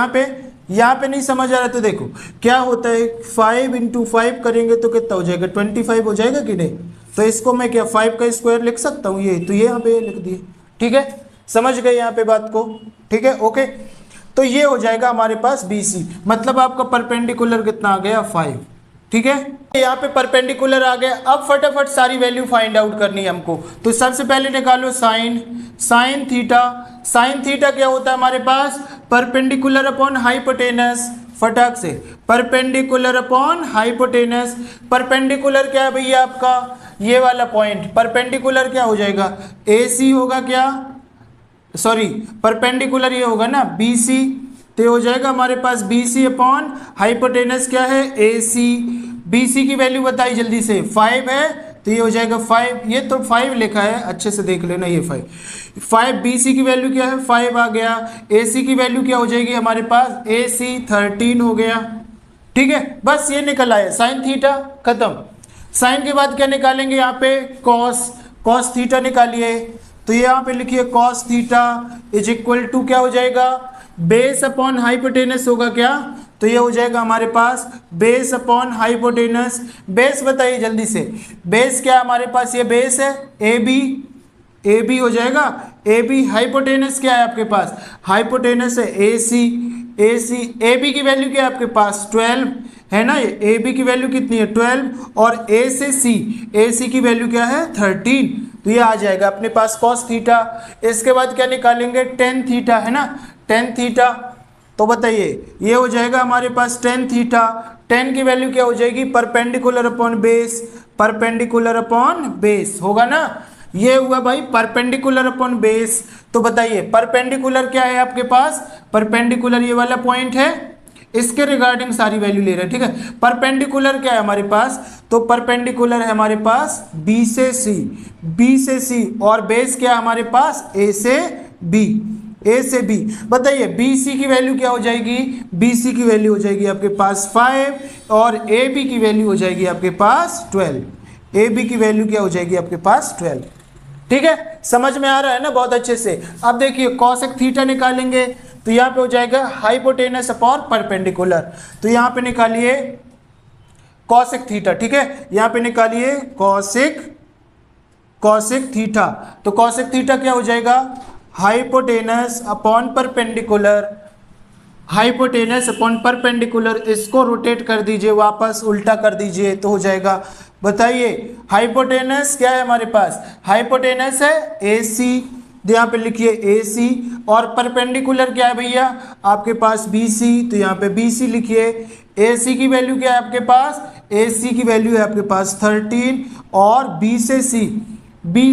यहाँ पे नहीं समझ आ रहा, तो देखो क्या होता है 5 इंटू 5 करेंगे तो कितना हो जाएगा 25 हो जाएगा कि नहीं। तो इसको मैं क्या 5 का स्क्वायर लिख सकता हूँ, ये तो ये यहाँ पे लिख दिए, ठीक है, समझ गए यहाँ पे बात को, ठीक है, ओके। तो ये हो जाएगा हमारे पास BC, मतलब आपका परपेंडिकुलर कितना आ गया 5, ठीक है। यहाँ पे परपेंडिकुलर आ गया। अब फटाफट सारी वैल्यू फाइंड आउट करनी है हमको। तो सबसे पहले निकालो साइन थीटा। साइन थीटा क्या होता है हमारे पास, परपेंडिकुलर अपॉन हाइपोटेनस, फटाक से परपेंडिकुलर अपॉन हाइपोटेनस। परपेंडिकुलर क्या है भैया आपका, ये वाला पॉइंट, परपेंडिकुलर क्या हो जाएगा AC होगा, क्या सॉरी परपेंडिकुलर ये होगा ना BC, तो हो जाएगा हमारे पास BC अपॉन हाइपोटेनस क्या है AC। BC की वैल्यू बताई जल्दी से, 5 है, तो ये हो जाएगा 5, ये तो 5 लिखा है, अच्छे से देख लेना, ये 5 BC की वैल्यू क्या है 5 आ गया। AC की वैल्यू क्या हो जाएगी हमारे पास, AC 13 हो गया, ठीक है। बस ये निकल आया साइन थीटा, खत्म। साइन के बाद क्या निकालेंगे यहाँ पे, कॉस थीटा निकालिए। तो ये यहाँ पे लिखिए cos theta is equal to क्या हो जाएगा, बेस अपॉन हाइपोटेनस होगा क्या, तो ये हो जाएगा हमारे पास बेस अपॉन हाइपोटेनस। बेस बताइए जल्दी से, बेस क्या हमारे पास, ये बेस है AB हो जाएगा AB। हाइपोटेनस क्या है आपके पास, हाइपोटेनस है AC। AB की वैल्यू क्या है आपके पास 12 है ना, ये AB की वैल्यू कितनी है 12, और A से AC की वैल्यू क्या है 13, तो ये आ जाएगा अपने पास कॉस थीटा। इसके बाद क्या निकालेंगे, टेन थीटा, है ना, टेन थीटा। तो बताइए ये हो जाएगा हमारे पास टेन थीटा। टेन की वैल्यू क्या हो जाएगी, perpendicular upon base, perpendicular upon base होगा ना, ये हुआ भाई परपेंडिकुलर अपॉन बेस। तो बताइए परपेंडिकुलर क्या है आपके पास, परपेंडिकुलर ये वाला पॉइंट है, इसके रिगार्डिंग सारी वैल्यू ले रहे हैं, ठीक है। परपेंडिकुलर क्या है हमारे पास, तो परपेंडिकुलर है हमारे पास B से C, और बेस क्या है हमारे पास A से B। बताइए BC की वैल्यू क्या हो जाएगी, BC की वैल्यू हो जाएगी आपके पास 5, और AB की वैल्यू हो जाएगी आपके पास 12। AB की वैल्यू क्या हो जाएगी आपके पास 12, ठीक है, समझ में आ रहा है ना बहुत अच्छे से। अब देखिए कॉसेक थीटा निकालेंगे, तो यहाँ पे हो जाएगा हाइपोटेनस अपॉन परपेंडिकुलर। तो यहाँ पे निकालिए कॉसेक थीटा, ठीक है, यहाँ पे निकालिए कॉसेक थीटा। तो कॉसेक थीटा क्या हो जाएगा, hypotenuse upon perpendicular, hypotenuse upon perpendicular, इसको रोटेट कर दीजिए, वापस उल्टा कर दीजिए, तो हो जाएगा। बताइए हाइपोटेनस क्या है हमारे पास, हाइपोटेनस है AC, यहाँ पे लिखिए AC, और परपेंडिकुलर क्या है भैया आपके पास BC, तो यहाँ पे BC लिखिए। AC की वैल्यू क्या है आपके पास, AC की वैल्यू है आपके पास 13, और B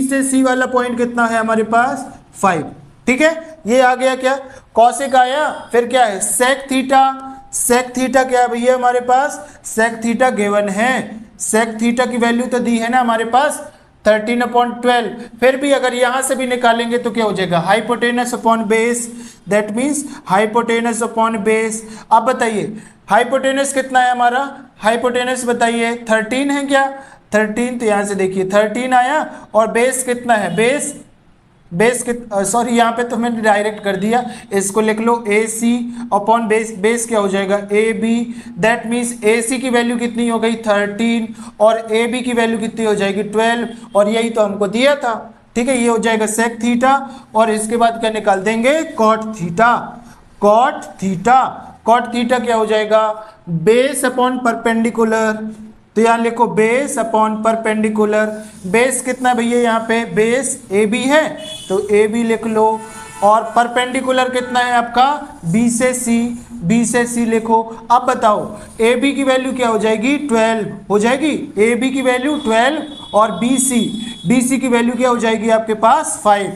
से C वाला पॉइंट कितना है हमारे पास 5, ठीक है। ये आ गया क्या, कॉसेक आया। फिर क्या है सेक थीटा क्या है भैया हमारे पास, सेक थीटा गिवन है, सेक थीटा की वैल्यू तो दी है ना हमारे पास 13/12। फिर भी अगर यहाँ से भी निकालेंगे तो क्या हो जाएगा, hypotenuse upon base, that means hypotenuse upon base. अब बताइए हाइपोटेनस कितना है हमारा, हाइपोटेनस बताइए 13 है क्या, 13, तो यहाँ से देखिए 13 आया, और बेस कितना है, बेस सॉरी यहाँ पे तो मैंने डायरेक्ट कर दिया, इसको लिख लो AC अपॉन बेस क्या हो जाएगा AB, दैट मीन्स AC की वैल्यू कितनी हो गई 13, और AB की वैल्यू कितनी हो जाएगी 12, और यही तो हमको दिया था, ठीक है, ये हो जाएगा सेक थीटा, और इसके बाद क्या निकाल देंगे, cot theta. Cot theta, cot theta क्या हो जाएगा, बेस अपॉन परपेंडिकुलर। तो यहाँ लिखो बेस अपॉन परपेंडिकुलर। बेस कितना भैया, यहाँ पे बेस ए बी है तो ए बी लिख लो, और परपेंडिकुलर कितना है आपका, बी से सी, बी से सी लिखो। अब बताओ ए बी की वैल्यू क्या हो जाएगी, 12 हो जाएगी, ए बी की वैल्यू 12, और बी सी की वैल्यू क्या हो जाएगी आपके पास 5।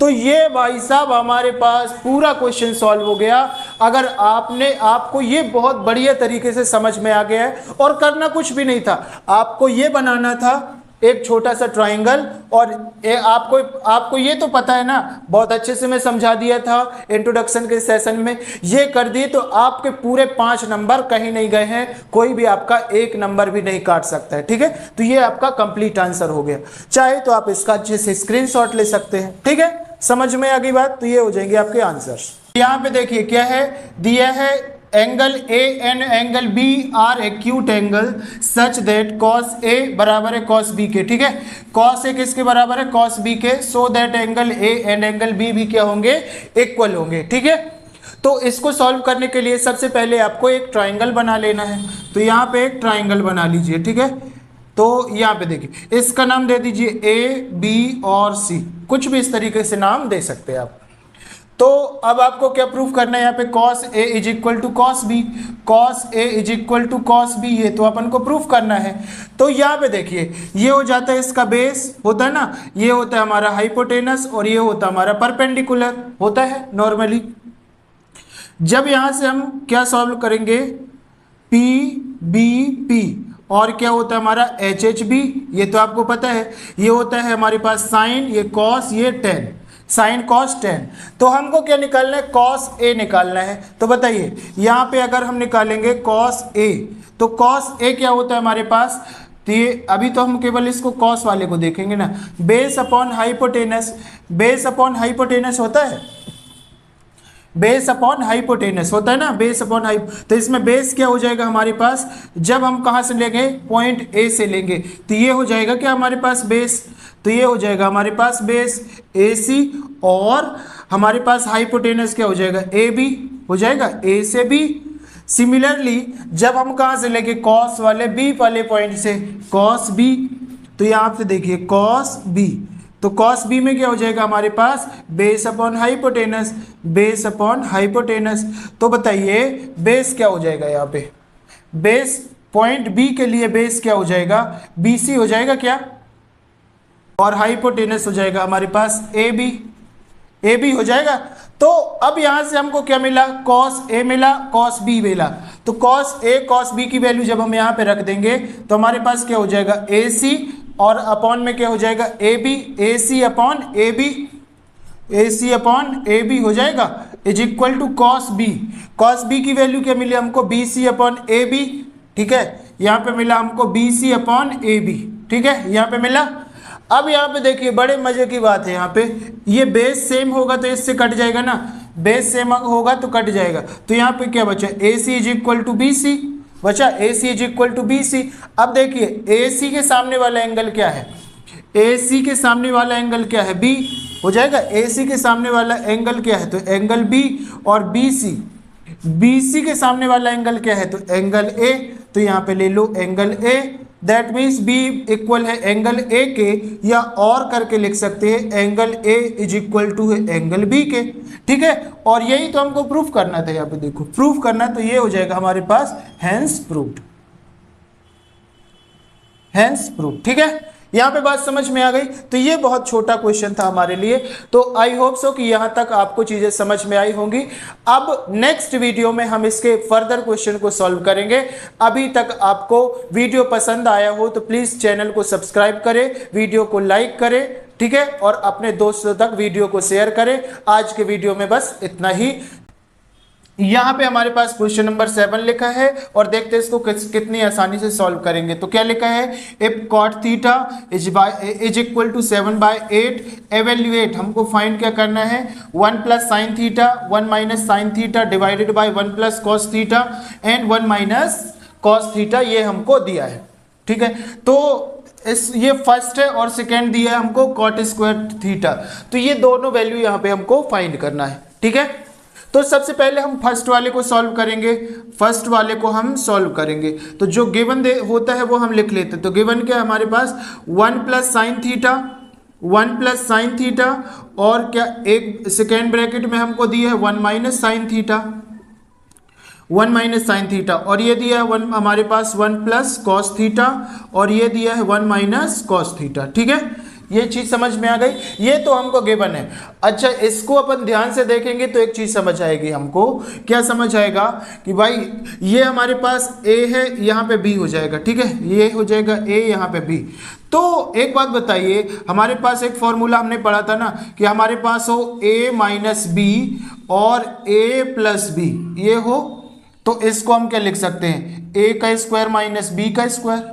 तो ये भाई साहब हमारे पास पूरा क्वेश्चन सॉल्व हो गया। अगर आपको ये बहुत बढ़िया तरीके से समझ में आ गया है, और करना कुछ भी नहीं था, आपको ये बनाना था एक छोटा सा ट्राइंगल, और आपको ये तो पता है ना, बहुत अच्छे से मैं समझा दिया था इंट्रोडक्शन के सेशन में, ये कर दिए तो आपके पूरे 5 नंबर कहीं नहीं गए हैं, कोई भी आपका 1 नंबर भी नहीं काट सकता है। ठीक है, तो ये आपका कंप्लीट आंसर हो गया। चाहे तो आप इसका अच्छे से स्क्रीनशॉट ले सकते हैं। ठीक है, समझ में आ गई बात, तो ये हो जाएंगे आपके आंसर। यहाँ पे देखिए क्या है दिया है, angle A and angle B are acute angle such that cos A बराबर है कॉस बी के। ठीक है, कॉस ए किसके बराबर है, कॉस बी के, so that angle A and angle B भी क्या होंगे, इक्वल होंगे। ठीक है, तो इसको सॉल्व करने के लिए सबसे पहले आपको एक ट्राइंगल बना लेना है। तो यहाँ पे एक ट्राइंगल बना लीजिए। ठीक है, तो यहाँ पे देखिए इसका नाम दे दीजिए ए बी और सी, कुछ भी इस तरीके से नाम दे सकते हैं आप। तो अब आपको क्या प्रूफ करना है, यहाँ पे cos A is equal to cos B, cos A is equal to cos B, ये तो अपन को प्रूफ करना है। तो यहाँ पे देखिए ये हो जाता है इसका बेस, होता है ना, ये होता है हमारा हाइपोटेनस, और ये होता है हमारा परपेंडिकुलर, होता है नॉर्मली। जब यहाँ से हम क्या सॉल्व करेंगे, पी बी पी, और क्या होता है हमारा एच एच बी, ये तो आपको पता है, ये होता है हमारे पास साइन, ये कॉस, ये टेन, साइन कॉस टेन। तो हमको क्या निकालना है, कॉस ए निकालना है। तो बताइए यहाँ पे अगर हम निकालेंगे कॉस ए, तो कॉस ए क्या होता है हमारे पास, तो ये अभी तो हम केवल इसको कॉस वाले को देखेंगे ना, base upon hypotenuse, base upon hypotenuse होता है, बेस अपॉन हाइपोटेनस होता है ना, बेस अपॉन तो इसमें बेस क्या हो जाएगा हमारे पास, जब हम कहाँ से लेंगे, पॉइंट ए से लेंगे, तो ये हो जाएगा क्या हमारे पास बेस, तो ये हो जाएगा हमारे पास बेस ए सी, और हमारे पास हाइपोटेनस क्या हो जाएगा, ए बी हो जाएगा, ए से बी। सिमिलरली जब हम कहाँ से लेंगे, कॉस वाले बी वाले पॉइंट से, कॉस बी, तो यहाँ पे देखिए कॉस बी, तो कॉस बी में क्या हो जाएगा हमारे पास, base upon hypotenuse, base upon hypotenuse. तो बताइए बेस क्या हो जाएगा, यहाँ पे बेस पॉइंट बी के लिए बेस क्या हो जाएगा, बी सी हो जाएगा क्या, और हाइपोटेनस हो जाएगा हमारे पास ए बी, ए बी हो जाएगा। तो अब यहां से हमको क्या मिला, कॉस ए मिला, कॉस बी मिला। तो कॉस ए कॉस बी की वैल्यू जब हम यहाँ पे रख देंगे तो हमारे पास क्या हो जाएगा, ए सी, और अपॉन में क्या हो जाएगा, A B, A C upon A B, A C upon A B हो जाएगा, is equal to cos B. कॉस बी की वैल्यू क्या मिली हमको, B C upon A B. ठीक है, यहाँ पे मिला हमको B C upon A B. ठीक है, यहाँ पे मिला। अब यहाँ पे देखिए बड़े मजे की बात है, यहाँ पे ये बेस सेम होगा तो इससे कट जाएगा ना, बेस सेम होगा तो कट जाएगा। तो यहाँ पे क्या बचा, A C is equal to B C बचा, A C is equal to B C. अब देखिए ए सी के सामने वाला एंगल क्या है, ए सी के सामने वाला एंगल क्या है, बी हो जाएगा, ए सी के सामने वाला एंगल क्या है, तो एंगल बी, और बी सी के सामने वाला एंगल क्या है, तो एंगल ए। तो यहाँ पे ले लो angle A, that means B equal है एंगल ए के, या और करके लिख सकते हैं angle A is equal to है एंगल बी के। ठीक है, और यही तो हमको प्रूफ करना था। यहाँ पे देखो प्रूफ करना, तो ये हो जाएगा हमारे पास हैंस प्रूव्ड, हैंस प्रूव्ड। ठीक है, यहाँ पे बात समझ में आ गई। तो ये बहुत छोटा क्वेश्चन था हमारे लिए, तो आई होप सो कि यहाँ तक आपको चीजें समझ में आई होंगी। अब नेक्स्ट वीडियो में हम इसके फर्दर क्वेश्चन को सॉल्व करेंगे। अभी तक आपको वीडियो पसंद आया हो तो प्लीज चैनल को सब्सक्राइब करें, वीडियो को लाइक करें, ठीक है, और अपने दोस्तों तक वीडियो को शेयर करें। आज के वीडियो में बस इतना ही। यहाँ पे हमारे पास क्वेश्चन नंबर 7 लिखा है, और देखते हैं इसको कितनी आसानी से सॉल्व करेंगे। तो क्या लिखा है, if cot theta is equal to 7/8, evaluate, हमको फाइंड क्या करना है, 1 plus sine theta, 1 minus sine theta divided by 1 plus cos theta and 1 minus cos theta, ये हमको दिया है। ठीक है। तो ये फर्स्ट है और सेकेंड दिया है हमको कॉट स्क्वायर थीटा, तो ये दोनों वैल्यू यहाँ पे हमको फाइंड करना है। ठीक है, तो सबसे पहले हम फर्स्ट वाले को सॉल्व करेंगे, फर्स्ट वाले को हम सॉल्व करेंगे। तो जो गिवन होता है वो हम लिख लेते हैं। तो गिवन क्या है हमारे पास 1 plus sine theta, 1 plus sine theta, और क्या एक सेकेंड ब्रैकेट में हमको दिया है 1 minus sine theta, 1 minus sine theta, और ये दिया है 1 हमारे पास 1 प्लस कॉस थीटा, और ये दिया है 1 माइनस कॉस थीटा। ठीक है, ये चीज समझ में आ गई, ये तो हमको गिवन है। अच्छा, इसको अपन ध्यान से देखेंगे तो एक चीज समझ आएगी हमको। क्या समझ आएगा कि भाई ये हमारे पास a है, यहाँ पे b हो जाएगा। ठीक है, ये हो जाएगा a, यहाँ पे b। तो एक बात बताइए, हमारे पास एक फॉर्मूला हमने पढ़ा था ना कि हमारे पास हो a माइनस बी और a प्लस बी, ये हो, तो इसको हम क्या लिख सकते हैं, a का स्क्वायर माइनस b का स्क्वायर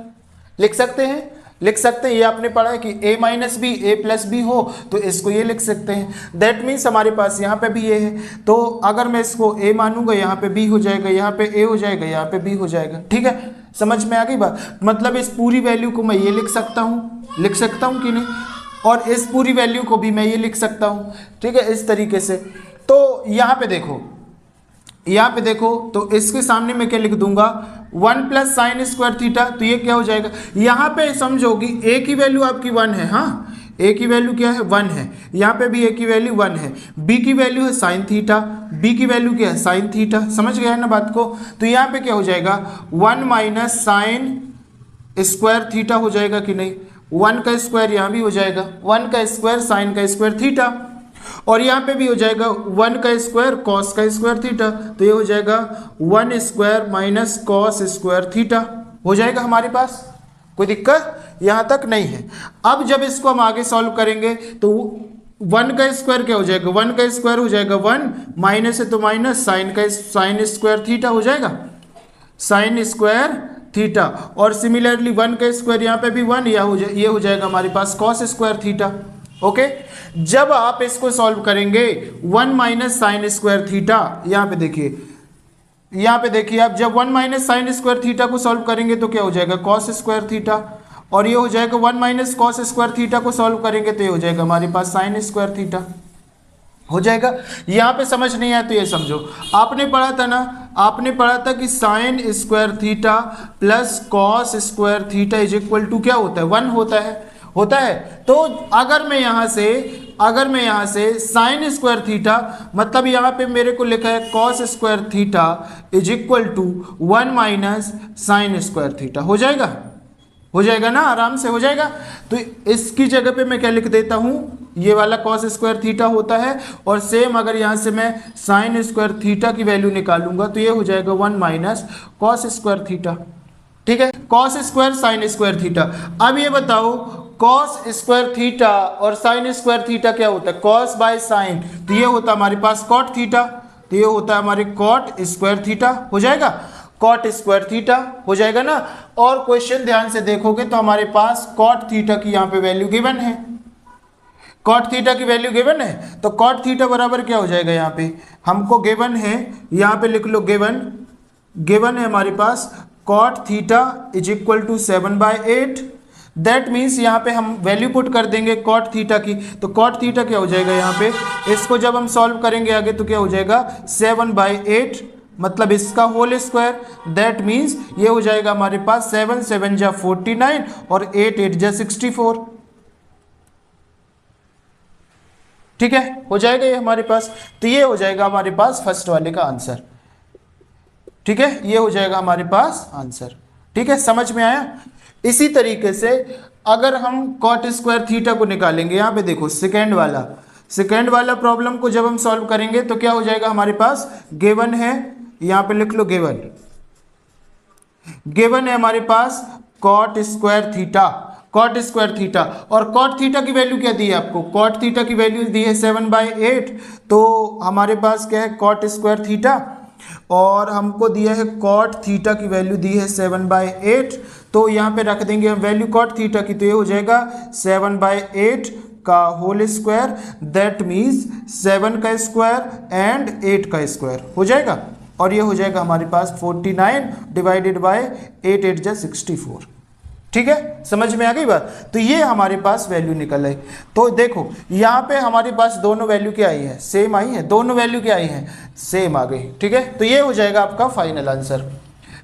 लिख सकते हैं, लिख सकते हैं। ये आपने पढ़ा है कि a minus B a plus B हो तो इसको ये लिख सकते हैं। दैट मीन्स हमारे पास यहाँ पे भी ये है, तो अगर मैं इसको a मानूंगा यहाँ पे b हो जाएगा, यहाँ पे a हो जाएगा, यहाँ पे b हो जाएगा। ठीक है, समझ में आ गई बात। मतलब इस पूरी वैल्यू को मैं ये लिख सकता हूँ कि नहीं, और इस पूरी वैल्यू को भी मैं ये लिख सकता हूँ। ठीक है, इस तरीके से। तो यहाँ पे देखो, यहाँ पे देखो, तो इसके सामने मैं क्या लिख दूंगा 1 प्लस साइन स्क्वायर थीटा, तो ये क्या हो जाएगा, यहाँ पे समझोगी a की वैल्यू आपकी 1 है, हाँ a की वैल्यू क्या है 1 है, यहाँ पे भी a की वैल्यू 1 है, b की वैल्यू है साइन थीटा, b की वैल्यू क्या है साइन थीटा, समझ गया है ना बात को। तो यहाँ पे क्या हो जाएगा 1 माइनस साइन स्क्वायर थीटा हो जाएगा कि नहीं, 1 का स्क्वायर यहाँ भी हो जाएगा, 1 का स्क्वायर साइन का स्क्वायर थीटा, और यहाँ पे भी हो जाएगा 1 का स्क्वायर कॉस का स्क्वायर थीटा, तो ये हो जाएगा 1 square minus cos square theta हो जाएगा हमारे पास। कोई दिक्कत यहाँ तक नहीं है। अब जब इसको हम आगे सॉल्व करेंगे तो 1 का स्क्वायर क्या हो जाएगा, 1 का स्क्वायर हो जाएगा 1, माइनस है तो माइनस, साइन स्क्वायर थीटा हो जाएगा, साइन स्क्वायर थीटा, और सिमिलरली 1 का स्क्वायर यहाँ पे भी 1, ये हो जाएगा हमारे पास कॉस स्क्वायर थीटा। ओके, जब आप इसको सॉल्व करेंगे 1 माइनस साइन स्क्वायर थीटा, यहाँ पे देखिए आप जब 1 माइनस साइन स्क्वायर थीटा को सॉल्व करेंगे तो क्या हो जाएगा कॉस स्क्वायर थीटा, और ये हो जाएगा 1 माइनस कॉस स्क्वायर थीटा को सॉल्व करेंगे तो ये हो जाएगा हमारे पास साइन स्क्वायर थीटा हो जाएगा। यहाँ पे समझ नहीं आया तो ये समझो, आपने पढ़ा था ना, आपने पढ़ा था कि sine square theta plus cos square theta is equal to क्या होता है 1 होता है। तो अगर मैं यहाँ से साइन स्क्वायर थीटा, मतलब यहाँ पे मेरे को लिखा है cos square theta is equal to 1 minus sine square theta, हो जाएगा ना, आराम से हो जाएगा। तो इसकी जगह पे मैं क्या लिख देता हूँ, ये वाला कॉस स्क्वायर थीटा होता है, और सेम अगर यहाँ से मैं साइन स्क्वायर थीटा की वैल्यू निकालूंगा तो ये हो जाएगा 1 माइनस कॉस स्क्वायर थीटा। ठीक है, cos square sine square theta. अब ये बताओ कॉस स्क्वायर थीटा और साइन स्क्वायर थीटा क्या होता है, कॉस बाय साइन, तो ये होता है हमारे पास कॉट थीटा, तो ये होता है हमारे कॉट स्क्वायर थीटा हो जाएगा, कॉट स्क्वायर थीटा हो जाएगा ना। और क्वेश्चन ध्यान से देखोगे तो हमारे पास कॉट थीटा की यहाँ पे वैल्यू गिवन है, कॉट थीटा की वैल्यू गिवन है, तो कॉट थीटा बराबर क्या हो जाएगा, यहाँ पे हमको गिवन है, यहाँ पे लिख लो गिवन है हमारे पास cot theta is equal to 7/8। दैट मीन्स यहाँ पे हम वैल्यू पुट कर देंगे कॉट थीटा की, तो कॉट थीटा क्या हो जाएगा यहाँ पे, इसको जब हम सॉल्व करेंगे आगे तो क्या हो जाएगा 7/8, मतलब इसका होल स्क्वायर। दैट मीन्स ये हो जाएगा हमारे पास 7 7 जा 49 और 8 8 जा 64। ठीक है, हो जाएगा ये हमारे पास, तो ये हो जाएगा हमारे पास फर्स्ट वाले का आंसर। ठीक है, ये हो जाएगा हमारे पास आंसर। ठीक है, समझ में आया। इसी तरीके से अगर हम कॉट स्क्वायर थीटा को निकालेंगे, यहाँ पे देखो सेकेंड वाला प्रॉब्लम को जब हम सॉल्व करेंगे तो क्या हो जाएगा हमारे पास, गिवन है, यहाँ पे लिख लो गिवन है हमारे पास कॉट स्क्वायर थीटा, और कॉट थीटा की वैल्यू क्या दी है आपको, कॉट थीटा की वैल्यू दी है 7/8, तो हमारे पास क्या है कॉट स्क्वायर थीटा, और हमको दिया है कॉट थीटा की वैल्यू दी है 7/8, तो यहाँ पे रख देंगे हम वैल्यू कॉट थीटा की, तो ये हो जाएगा 7/8 का होल स्क्वायर, दैट मीन्स 7 का स्क्वायर एंड 8 का स्क्वायर हो जाएगा, और ये हो जाएगा हमारे पास 49 डिवाइडेड बाय 8 8 जा 64। ठीक है, समझ में आ गई बात। तो ये हमारे पास वैल्यू निकल आई। तो देखो यहाँ पे हमारे पास दोनों वैल्यू क्या आई है, सेम आई है, दोनों वैल्यू क्या आई है, सेम आ गई। ठीक है, तो ये हो जाएगा आपका फाइनल आंसर।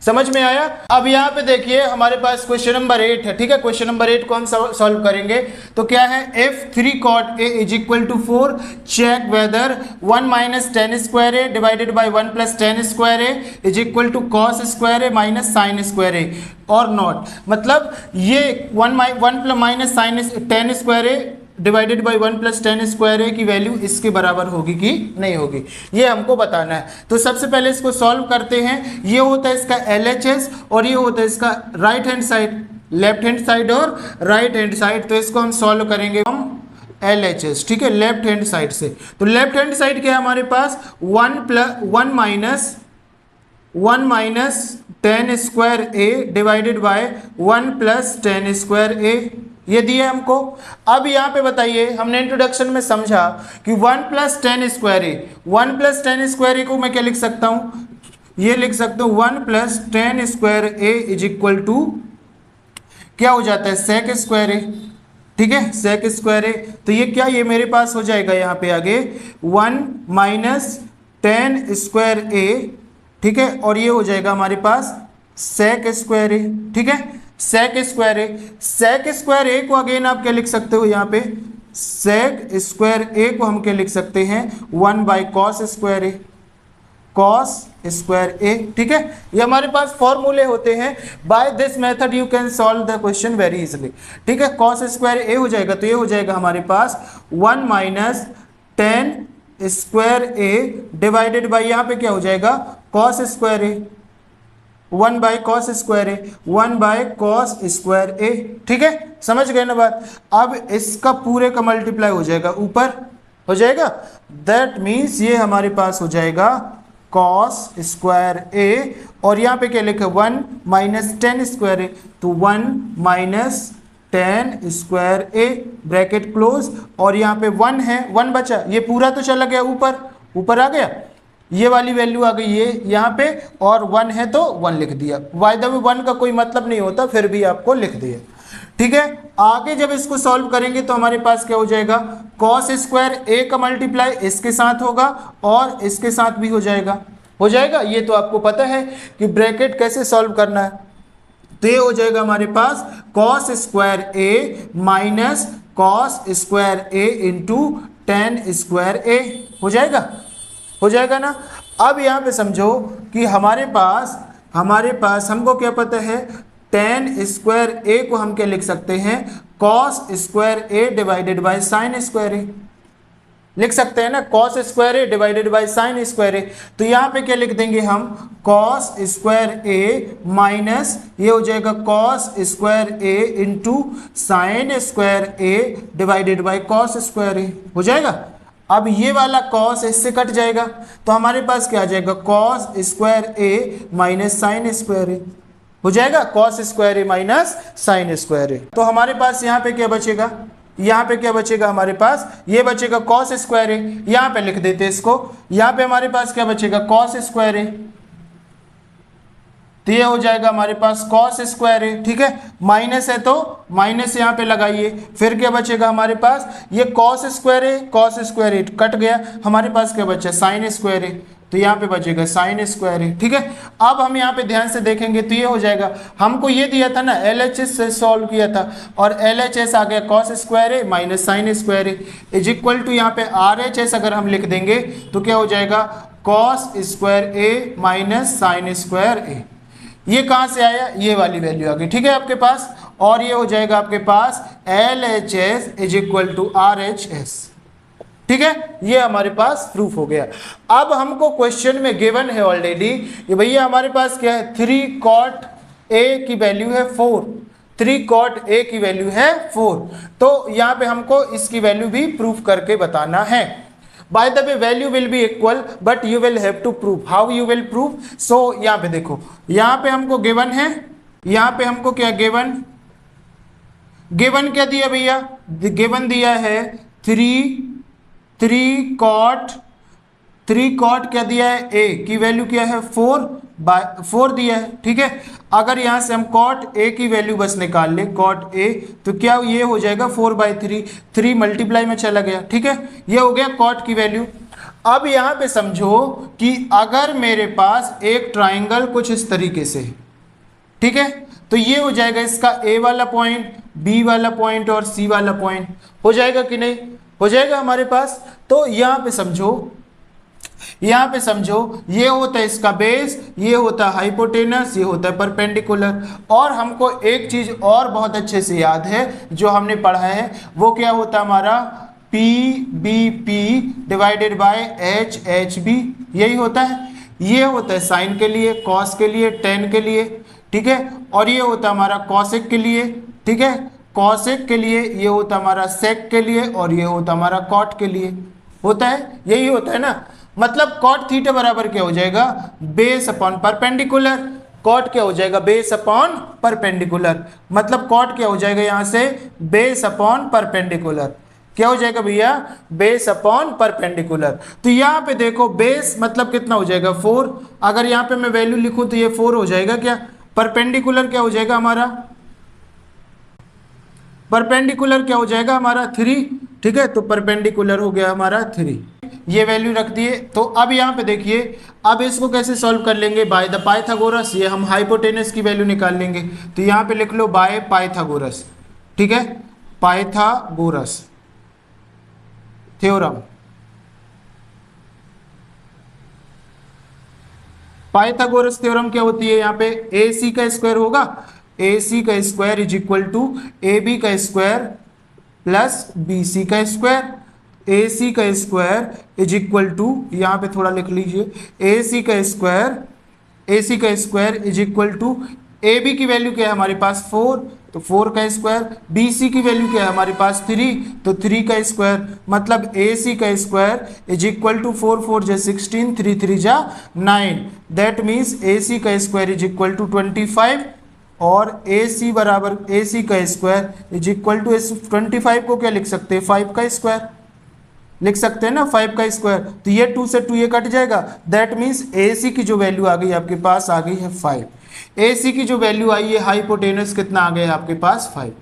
समझ में आया। अब यहाँ पे देखिए हमारे पास क्वेश्चन नंबर 8 है। ठीक है, क्वेश्चन नंबर 8 को हम सॉल्व करेंगे। तो क्या है, if 3 cot a is equal to 4 check whether 1 minus tan square A divided by 1 plus tan square A is equal to cos square A minus sine square A और नॉट। मतलब ये 1 minus sine tan square A divided by 1 plus tan square A की वैल्यू इसके बराबर होगी कि नहीं होगी, ये हमको बताना है। तो सबसे पहले इसको सॉल्व करते हैं। ये होता है इसका LHS और ये होता है इसका right hand side, left hand side और राइट हैंड साइड। तो इसको हम सॉल्व करेंगे हम LHS, ठीक है, लेफ्ट हैंड साइड से। तो लेफ्ट हैंड साइड क्या है हमारे पास, 1 minus tan square A divided by 1 plus tan square A, ये दिया हमको। अब यहाँ पे बताइए, हमने इंट्रोडक्शन में समझा कि 1 plus tan square A, 1 plus tan square ए को मैं क्या लिख सकता हूँ, ये लिख सकता हूँ 1 plus tan square A is equal to क्या हो जाता है, सेक स्क्वायर ए। ठीक है, सेक स्क्वायर ए। तो ये क्या, ये मेरे पास हो जाएगा यहाँ पे आगे 1 माइनस टेन स्क्वायर ए, ठीक है, और ये हो जाएगा हमारे पास सेक स्क्वायर ए। ठीक है, सेक स्क्वायर ए, सेक स्क्वायर ए को अगेन आप क्या लिख सकते हो, यहाँ पे सेक स्क्वायर ए को हम क्या लिख सकते हैं, 1 by cos square A, cos square A. ठीक है, ये हमारे पास फॉर्मूले होते हैं। By this method you can solve the question very easily. ठीक है, कॉस स्क्वायर ए हो जाएगा, तो ये हो जाएगा हमारे पास 1 minus tan square A divided by यहाँ पे क्या हो जाएगा, cos square A, 1 by cos square A, 1 by cos square A. ठीक है, समझ गए ना बात। अब इसका पूरे का मल्टीप्लाई हो जाएगा, ऊपर हो जाएगा, दैट मीन्स ये हमारे पास हो जाएगा कॉस स्क्वायर ए, और यहाँ पे क्या लिखा, 1 माइनस टेन स्क्वायर ए, तो 1 minus tan square A bracket close, और यहाँ पे 1 है, 1 बचा, ये पूरा तो चला गया ऊपर, ऊपर आ गया, ये वाली वैल्यू आ गई ये यहाँ पे, और 1 है तो 1 लिख दिया। बाय द वे 1 का कोई मतलब नहीं होता, फिर भी आपको लिख दिया। ठीक है, आगे जब इसको सॉल्व करेंगे तो हमारे पास क्या हो जाएगा, कॉस स्क्वायर ए का मल्टीप्लाई इसके साथ होगा और इसके साथ भी हो जाएगा, हो जाएगा। ये तो आपको पता है कि ब्रैकेट कैसे सॉल्व करना है। तो ये हो जाएगा हमारे पास cos square A minus cos square A into ten square A, हो जाएगा, हो जाएगा ना। अब यहाँ पे समझो कि हमारे पास हमको क्या पता है, टेन स्क्वायर ए को हम क्या लिख सकते हैं, cos square A divided by sine square A, लिख सकते हैं ना, cos square A divided by sine square A. तो यहाँ पे क्या लिख देंगे हम, कॉस स्क्वायर ए माइनस ये हो जाएगा cos square A into sine square A divided by cos square A, हो जाएगा। अब ये वाला कॉस इससे कट जाएगा, तो हमारे पास क्या आ जाएगा, cos square A minus sine square A, हो जाएगा, cos square A minus sine square A. तो हमारे पास यहाँ पे क्या बचेगा, यहाँ पे क्या बचेगा, हमारे पास ये बचेगा कॉस स्क्वायर ए, यहाँ पे लिख देते इसको, यहाँ पे हमारे पास क्या बचेगा, कॉस स्क्वायर ए, तो ये हो जाएगा हमारे पास कॉस स्क्वायर ए। ठीक है, माइनस है तो माइनस यहाँ पे लगाइए, फिर क्या बचेगा हमारे पास, ये कॉस स्क्वायर ए कट गया, हमारे पास क्या बचा, साइन स्क्वायर ए, तो यहाँ पे बचेगा साइन स्क्वायर ए। ठीक है, अब हम यहाँ पे ध्यान से देखेंगे तो ये हो जाएगा, हमको ये दिया था ना, LHS से सॉल्व किया था, और LHS आ गया cos square A minus sine square A is equal to यहाँ पे RHS अगर हम लिख देंगे तो क्या हो जाएगा, cos square A minus sine square A. ये कहाँ से आया, ये वाली वैल्यू आ गई। ठीक है आपके पास, और ये हो जाएगा आपके पास LHS is equal to RHS। ठीक है, ये हमारे पास प्रूफ हो गया। अब हमको क्वेश्चन में गिवन है ऑलरेडी कि भैया हमारे पास क्या है, 3 cot A की वैल्यू है 4, 3 cot A की वैल्यू है 4। तो यहाँ पे हमको इसकी वैल्यू भी प्रूफ करके बताना है। By the way, value will be equal, but you will have to prove. How you will prove? So यहाँ पे देखो, यहाँ पे हमको गिवन है, यहाँ पे हमको क्या गिवन क्या दिया भैया, गिवन दिया है 3 cot क्या दिया है, A की वैल्यू क्या है 4 4 दिया है, ठीक है। अगर यहाँ से हम कॉट ए की वैल्यू बस निकाल लें, कॉट ए, तो क्या ये हो जाएगा 4/3, 3 मल्टीप्लाई में चला गया, ठीक है। ये हो गया कॉट की वैल्यू। अब यहाँ पे समझो कि अगर मेरे पास एक ट्राइंगल कुछ इस तरीके से, ठीक है, तो ये हो जाएगा इसका ए वाला पॉइंट, बी वाला पॉइंट और सी वाला पॉइंट, हो जाएगा कि नहीं, हो जाएगा हमारे पास। तो यहाँ पे समझो ये होता है इसका बेस, ये होता है हाइपोटेनस, ये होता है परपेंडिकुलर। और हमको एक चीज और बहुत अच्छे से याद है जो हमने पढ़ा है, वो क्या होता है हमारा P B P divided by H H B, यही होता है। ये होता है साइन के लिए, कॉस के लिए, टेन के लिए, ठीक है। और ये होता है हमारा कॉसेक के लिए, ठीक है, कॉसेक के लिए, ये होता है हमारा सेक के लिए, और ये होता है हमारा कॉट के लिए, होता है, यही होता है ना। मतलब कॉट थीटा बराबर क्या हो जाएगा, बेस अपॉन परपेंडिकुलर। कॉट क्या हो जाएगा, बेस अपॉन परपेंडिकुलर। मतलब कॉट क्या हो जाएगा यहाँ से, बेस अपॉन परपेंडिकुलर। क्या हो जाएगा भैया, बेस अपॉन परपेंडिकुलर। तो यहाँ पे देखो बेस मतलब कितना हो जाएगा 4। अगर यहाँ पे मैं वैल्यू लिखूं तो ये 4 हो जाएगा क्या। परपेंडिकुलर क्या हो जाएगा हमारा, परपेंडिकुलर क्या हो जाएगा हमारा 3, ठीक है। तो परपेंडिकुलर हो गया हमारा 3, ये वैल्यू रख दिए। तो अब यहाँ पे देखिए, अब इसको कैसे सॉल्व कर लेंगे, बाय द पाइथागोरस। ये हम हाइपोटेनस की वैल्यू निकाल लेंगे, तो यहाँ पे लिख लो बाय पाइथागोरस, ठीक है, पाइथागोरस थ्योरम। पाइथागोरस थ्योरम क्या होती है, यहाँ पे ए सी का स्क्वायर होगा, ए सी का square is equal to A B का स्क्वायर प्लस बी सी का स्क्वायर। ए सी का स्क्वायर इज इक्वल टू, यहाँ पे थोड़ा लिख लीजिए, ए सी का square is equal to A B की वैल्यू क्या है हमारे पास 4, तो 4 का स्क्वायर, बी सी की वैल्यू क्या है हमारे पास 3, तो 3 का स्क्वायर। मतलब ए सी का स्क्वायर इज इक्वल टू 4 4 जा 16, 3 3 जा 9, दैट मीन्स ए सी का स्क्वायर इज इक्वल टू 25। और ए सी बराबर ए सी का स्क्वायर इज इक्वल टू 25 को क्या लिख सकते हैं, 5 का स्क्वायर लिख सकते हैं ना, 5 का स्क्वायर। तो ये 2 से 2 ये कट जाएगा, दैट मीन्स ए सी की जो वैल्यू आ गई आपके पास आ गई है 5। ए सी की जो वैल्यू आई है हाइपोटेनस कितना आ गया आपके पास 5।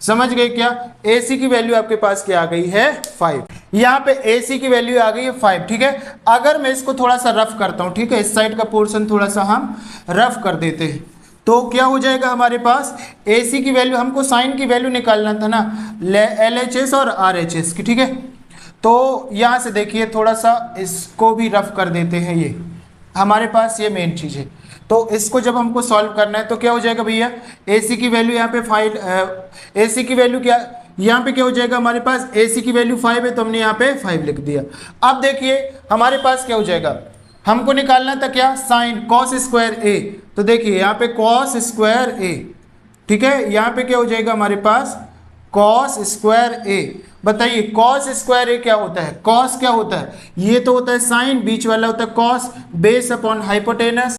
समझ गए क्या, ए सी की वैल्यू आपके पास क्या आ गई है 5। यहाँ पे ए सी की वैल्यू आ गई है 5, ठीक है। अगर मैं इसको थोड़ा सा रफ करता हूँ, ठीक है, इस साइड का पोर्शन थोड़ा सा हम रफ कर देते हैं, तो क्या हो जाएगा हमारे पास, ए सी की वैल्यू, हमको साइन की वैल्यू निकालना था ना, एल एच एस और आर एच एस की, ठीक है। तो यहाँ से देखिए थोड़ा सा इसको भी रफ कर देते हैं, ये हमारे पास ये मेन चीज़ है। तो इसको जब हमको सॉल्व करना है तो क्या हो जाएगा भैया, ए सी की वैल्यू यहाँ पे 5, ए सी की वैल्यू क्या, यहाँ पे क्या हो जाएगा हमारे पास, ए सी की वैल्यू 5 है तो हमने यहाँ पे 5 लिख दिया। अब देखिए हमारे पास क्या हो जाएगा, हमको निकालना था क्या, साइन कॉस स्क्वायर ए। तो देखिए यहाँ पे कॉस स्क्वायर ए, ठीक है, यहाँ पे क्या हो जाएगा हमारे पास कॉस स्क्वायर ए। बताइए कॉस स्क्वायर ए क्या होता है, कॉस क्या होता है, ये तो होता है साइन, बीच वाला होता है cos, base upon hypotenuse.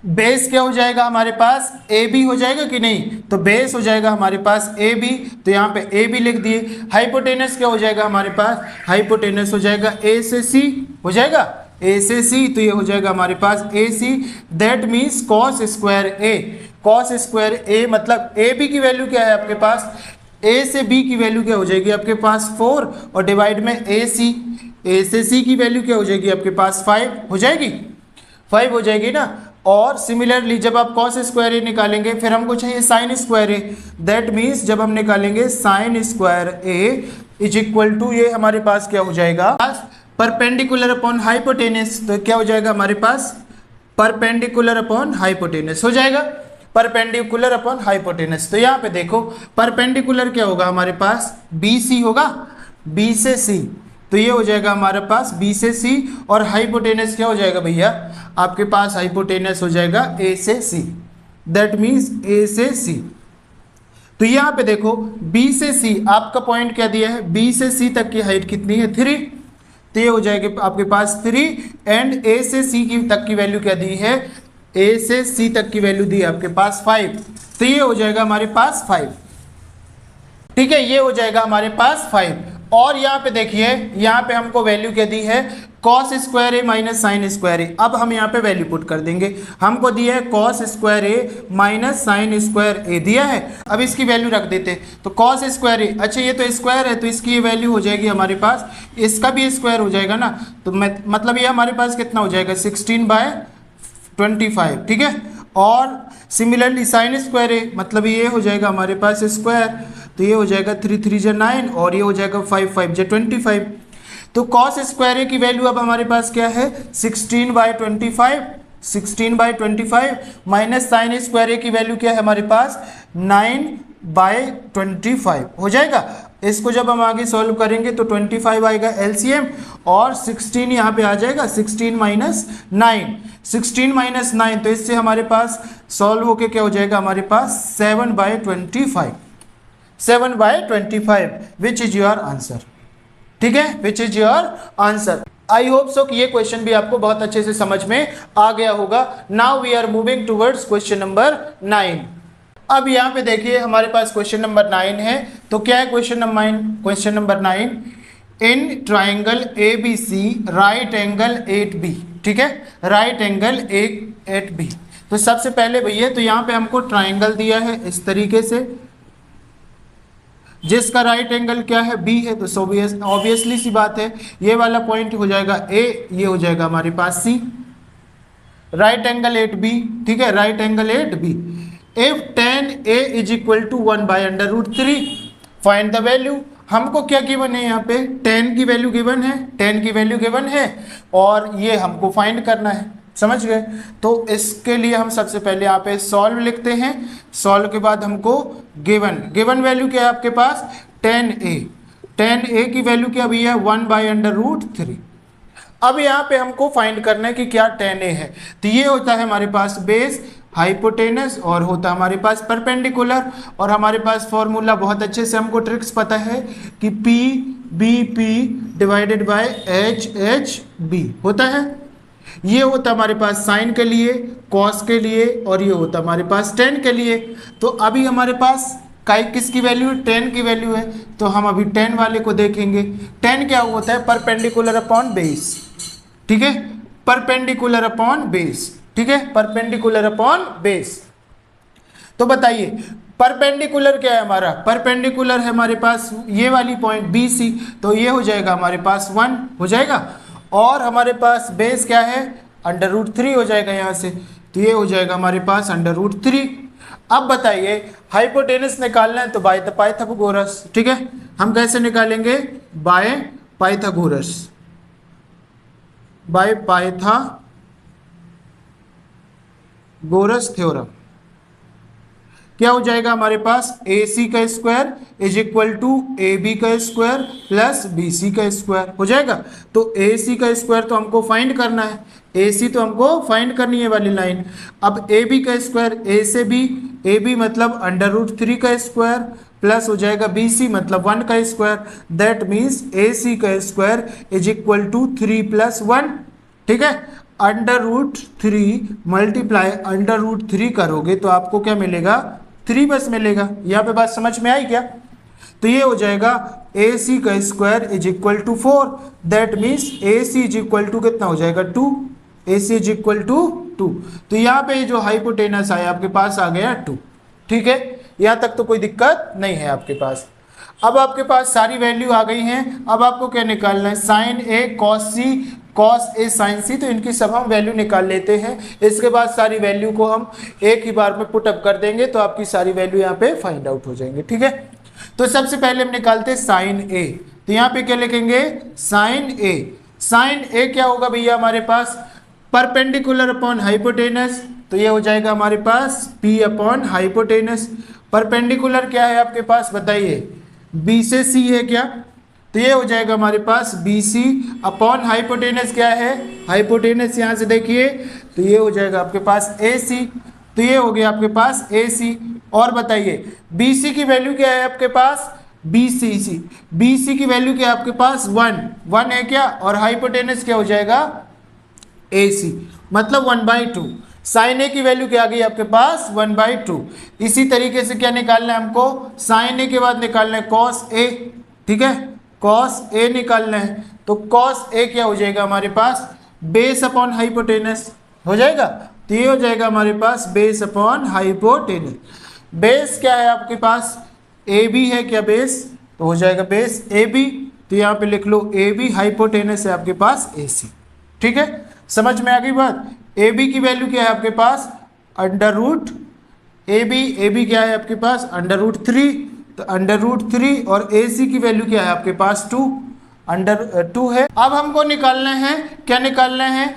Base क्या हो जाएगा हमारे पास, ए बी हो जाएगा कि नहीं, तो बेस हो जाएगा हमारे पास ए बी, तो यहाँ पे ए बी लिख दिए। हाइपोटेनस क्या हो जाएगा हमारे पास, हाइपोटेनस हो जाएगा ए से सी, हो जाएगा ए से सी, तो ये हो जाएगा हमारे पास A C, that means cos square A. Cos square A मतलब ए बी की वैल्यू क्या है आपके पास, ए से बी की वैल्यू क्या हो जाएगी आपके पास 4, और डिवाइड में ए से सी की वैल्यू क्या हो जाएगी आपके पास 5, हो जाएगी 5 हो जाएगी ना। और सिमिलरली जब आप कॉस स्क्वायर ए निकालेंगे, फिर हमको चाहिए sine square A, that means जब हम निकालेंगे sine square A is equal to, ये हमारे पास क्या हो जाएगा, परपेंडिकुलर अपॉन हाइपोटेनस। तो क्या हो जाएगा हमारे पास, परपेंडिकुलर अपॉन हाइपोटेनस हो जाएगा, परपेंडिकुलर अपॉन हाइपोटेनस। तो यहाँ पे देखो परपेंडिकुलर क्या होगा हमारे पास, बी सी होगा, बी से सी, तो ये हो जाएगा हमारे पास बी से सी। और हाइपोटेनस क्या हो जाएगा भैया आपके पास, हाइपोटेनस हो जाएगा ए से सी, दैट मीन्स ए से सी। तो यहाँ पे देखो बी से सी आपका पॉइंट क्या दिया है, बी से सी तक की हाइट कितनी है 3, तो ये हो जाएगा आपके पास 3, एंड ए से सी की तक की वैल्यू क्या दी है, ए से सी तक की वैल्यू दी आपके पास 5, तो ये हो जाएगा हमारे पास 5, ठीक है, ये हो जाएगा हमारे पास 5। और यहाँ पे देखिए यहाँ पे हमको वैल्यू क्या दी है, cos square A minus sine square ए। अब हम यहाँ पे वैल्यू पुट कर देंगे। हमको दिया है cos square A minus sine square ए दिया है। अब इसकी वैल्यू रख देते हैं। तो कॉस स्क्वायर ए, अच्छा ये तो स्क्वायर है तो इसकी ये वैल्यू हो जाएगी हमारे पास, इसका भी स्क्वायर हो जाएगा ना, तो मतलब ये हमारे पास कितना हो जाएगा 16/25, ठीक है। और सिमिलरली साइन स्क्वायर ए मतलब ये हो जाएगा हमारे पास स्क्वायर, तो ये हो जाएगा 3 3 जा 9 और ये हो जाएगा 5 5 जा 25। तो कॉस स्क्वायर ए की वैल्यू अब हमारे पास क्या है 16/25 माइनस साइन स्क्वायर ए की वैल्यू क्या है हमारे पास 9/25 हो जाएगा। इसको जब हम आगे सॉल्व करेंगे तो 25 आएगा एलसीएम और 16 यहाँ पे आ जाएगा 16 माइनस 9, तो इससे हमारे पास सॉल्व होके क्या हो जाएगा हमारे पास 7/25 विच इज योर आंसर, ठीक है, which is your answer. I hope so कि ये क्वेश्चन भी आपको बहुत अच्छे से समझ में आ गया होगा। Now we are moving towards question number 9। अब यहाँ पे देखिए हमारे पास क्वेश्चन नंबर 9 है। तो क्या है question number 9, in triangle A B C right angle 8B, ठीक है, राइट एंगल 8B। तो सबसे पहले भैया तो यहाँ पे हमको ट्राइंगल दिया है इस तरीके से, जिसका राइट एंगल क्या है B है, तो ऑब्वियसली सी बात है ये वाला पॉइंट हो जाएगा A, ये हो जाएगा हमारे पास C, राइट एंगल 8B, ठीक है, right angle 8B। If tan A is equal to 1/√3 find the value. हमको क्या गिवन है यहाँ पे, tan की वैल्यू गिवन है, और ये हमको फाइंड करना है, समझ गए। तो इसके लिए हम सबसे पहले यहाँ पे सॉल्व लिखते हैं। सॉल्व के बाद हमको गिवन वैल्यू क्या है आपके पास tan A की वैल्यू क्या भैया 1/√3। अब यहाँ पे हमको फाइंड करना है कि क्या tan A है। तो ये होता है हमारे पास बेस हाइपोटेनस और होता है हमारे पास परपेंडिकुलर, और हमारे पास फॉर्मूला बहुत अच्छे से हमको ट्रिक्स पता है कि PBP डिवाइडेड बाय HHB होता है। ये होता हमारे पास साइन के लिए, कॉस के लिए, और ये होता हमारे पास tan के लिए। तो अभी हमारे पास किसकी वैल्यू है, tan की वैल्यू है, तो हम अभी tan वाले को देखेंगे। tan क्या होता है परपेंडिकुलर अपॉन बेस, ठीक है, परपेंडिकुलर अपॉन बेस, ठीक है, परपेंडिकुलर अपॉन बेस। तो बताइए परपेंडिकुलर क्या है हमारा, परपेंडिकुलर है हमारे पास ये वाली पॉइंट BC, तो ये हो जाएगा हमारे पास 1 हो जाएगा, और हमारे पास बेस क्या है √3 हो जाएगा यहाँ से, तो ये हो जाएगा हमारे पास √3। अब बताइए हाइपोटेनस निकालना है तो बाय द पाइथागोरस, ठीक है, हम कैसे निकालेंगे बाय पाइथागोरस थ्योरम। क्या हो जाएगा हमारे पास AC का square is equal to AB का स्क्वायर प्लस BC का स्क्वायर हो जाएगा। तो AC का स्क्वायर तो हमको फाइंड करना है, AC तो हमको फाइंड करनी है वाली लाइन। अब AB का स्क्वायर A से B, AB मतलब √3 का स्क्वायर प्लस हो जाएगा BC मतलब 1 का स्क्वायर, दैट मीन्स AC का स्क्वायर इज इक्वल टू 3 + 1, ठीक है। √3 मल्टीप्लाई √3 करोगे तो आपको क्या मिलेगा 3 बस मिलेगा। यहाँ पे बात समझ में आई क्या। तो ये हो जाएगा AC का square is equal to 4, that means AC is equal to कितना हो जाएगा 2, AC इज इक्वल टू 2। तो यहाँ पे जो हाइपोटेनस आया आपके पास आ गया 2, ठीक है, यहाँ तक तो कोई दिक्कत नहीं है आपके पास। अब आपके पास सारी वैल्यू आ गई हैं। अब आपको क्या निकालना है sine A cos C cos A sin C, तो इनकी सब हम वैल्यू निकाल लेते हैं। इसके बाद सारी वैल्यू को हम एक ही बार में पुटअप कर देंगे तो आपकी सारी वैल्यू यहाँ पे फाइंड आउट हो जाएंगे, ठीक है। तो सबसे पहले हम निकालते हैं साइन A, तो यहाँ पे क्या लिखेंगे साइन A क्या होगा भैया हमारे पास परपेंडिकुलर अपॉन हाइपोटेनस, तो ये हो जाएगा हमारे पास P अपॉन हाइपोटेनस। परपेंडिकुलर क्या है आपके पास बताइए B से C है क्या, तो ये हो जाएगा हमारे पास BC अपॉन हाइपोटेनस क्या है, हाइपोटेनस यहाँ से देखिए तो ये हो जाएगा आपके पास AC, तो ये हो गया आपके पास AC। और बताइए BC की वैल्यू क्या है आपके पास BC की वैल्यू क्या है आपके पास 1 है क्या, और हाइपोटेनस क्या हो जाएगा AC मतलब 1/2। साइन A की वैल्यू क्या आ गई आपके पास 1/2। इसी तरीके से क्या निकालना है हमको साइन A के बाद निकालना है cos A, ठीक है, कॉस ए निकालना है, तो कॉस ए क्या हो जाएगा हमारे पास, बेस अपॉन हाइपोटेनस हो जाएगा। तो ये हो जाएगा हमारे पास बेस अपॉन हाइपोटेनस। बेस क्या है आपके पास, ए बी है क्या बेस, तो हो जाएगा बेस ए बी। तो यहाँ पे लिख लो ए बी, हाइपोटेनस है आपके पास ए सी। ठीक है, समझ में आ गई बात। ए बी की वैल्यू क्या है आपके पास, अंडर रूट ए बी क्या है आपके पास, अंडर रूट 3, तो अंडर रूट 3, और ए सी की वैल्यू क्या है आपके पास 2, अंडर 2 है। अब हमको निकालना है, क्या निकालना है,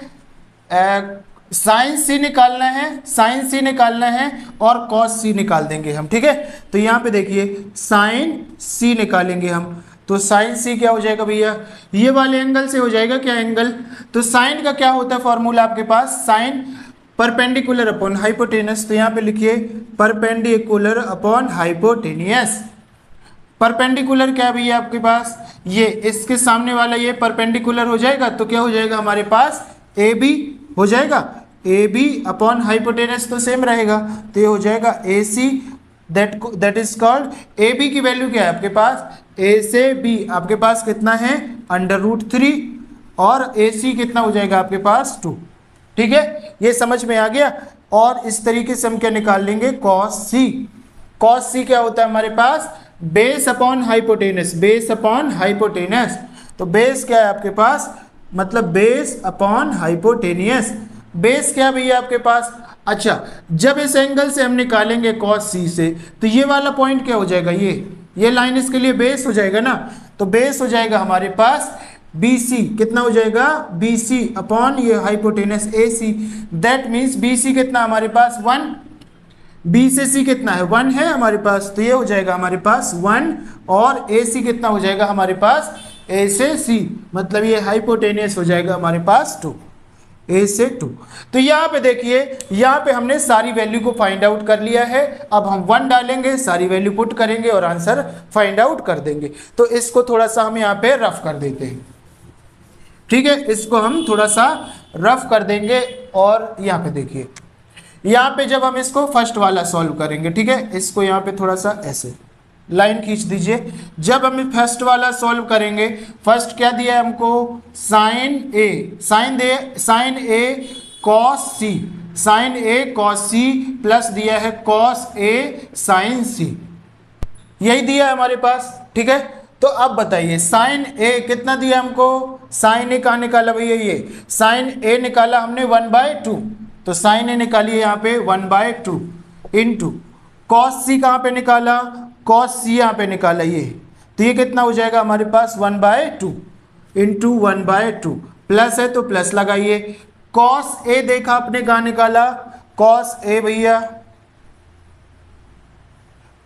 साइन सी निकालना है, साइन सी निकालना है और कॉस सी निकाल देंगे हम। ठीक है, तो यहाँ पे देखिए साइन सी निकालेंगे हम, तो साइन सी क्या हो जाएगा भैया, ये वाले एंगल से हो जाएगा क्या एंगल, तो साइन का क्या होता है फॉर्मूला आपके पास, साइन परपेंडिकुलर अपॉन हाइपोटेनस। तो यहाँ पे लिखिए परपेंडिकुलर अपॉन हाइपोटेनियस। परपेंडिकुलर क्या है भैया आपके पास, ये इसके सामने वाला ये परपेंडिकुलर हो जाएगा, तो क्या हो जाएगा हमारे पास ए बी हो जाएगा, ए बी अपॉन हाइपोटेनस तो सेम रहेगा, तो ये हो जाएगा A C, that is called, A B की वैल्यू क्या है आपके पास, ए से बी आपके पास कितना है अंडर रूट 3, और ए सी कितना हो जाएगा आपके पास 2। ठीक है, ये समझ में आ गया। और इस तरीके से हम क्या निकाल लेंगे, कॉस सी। कॉस सी क्या होता है हमारे पास, base upon hypotenuse, base upon hypotenuse. तो बेस क्या है आपके पास, मतलब बेस अपॉन हाइपोटेनियस। बेस क्या भैया आपके पास, अच्छा जब इस एंगल से हम निकालेंगे कॉस सी से, तो ये वाला पॉइंट क्या हो जाएगा, ये लाइन इसके लिए बेस हो जाएगा ना, तो बेस हो जाएगा हमारे पास बी सी, कितना हो जाएगा बी सी अपॉन ये hypotenuse A C. That means B C कितना हमारे पास 1, बी से सी कितना है 1 है हमारे पास, तो ये हो जाएगा हमारे पास 1, और ए सी कितना हो जाएगा हमारे पास, ए से सी, मतलब ये हाइपोटेनियस हो जाएगा हमारे पास 2, ए से 2। तो यहाँ पे देखिए, यहाँ पे हमने सारी वैल्यू को फाइंड आउट कर लिया है। अब हम 1 डालेंगे, सारी वैल्यू पुट करेंगे और आंसर फाइंड आउट कर देंगे। तो इसको थोड़ा सा हम यहाँ पे रफ कर देते हैं। ठीक है, इसको हम थोड़ा सा रफ कर देंगे। और यहाँ पे देखिए, यहाँ पे जब हम इसको फर्स्ट वाला सॉल्व करेंगे, ठीक है, इसको यहाँ पे थोड़ा सा ऐसे लाइन खींच दीजिए। जब हम फर्स्ट वाला सॉल्व करेंगे, फर्स्ट क्या दिया है हमको, साइन ए, साइन ए कॉस सी, साइन ए कॉस सी प्लस दिया है कॉस ए साइन सी, यही दिया है हमारे पास। ठीक है, तो अब बताइए साइन ए कितना दिया हमको, साइन ए कहाँ निकाला भैया, ये साइन ए निकाला हमने 1/2, तो साइन ए निकालिए यहाँ पे 1/2 इंटू कॉस सी कहाँ पे निकाला, कॉस सी यहाँ पे निकाला ये, तो ये कितना हो जाएगा हमारे पास 1/2 इंटू 1/2, प्लस है तो प्लस लगाइए। कॉस ए देखा आपने कहाँ निकाला, कॉस ए भैया,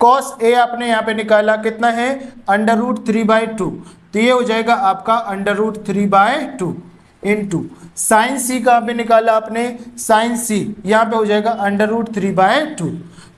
कॉस ए आपने यहाँ पे निकाला कितना है अंडर रूट 3/2, तो ये हो जाएगा आपका अंडर रूट 3/2 इंटू साइन सी कहाँ पे निकाला आपने, साइन सी यहाँ पे हो जाएगा अंडर रूट 3/2,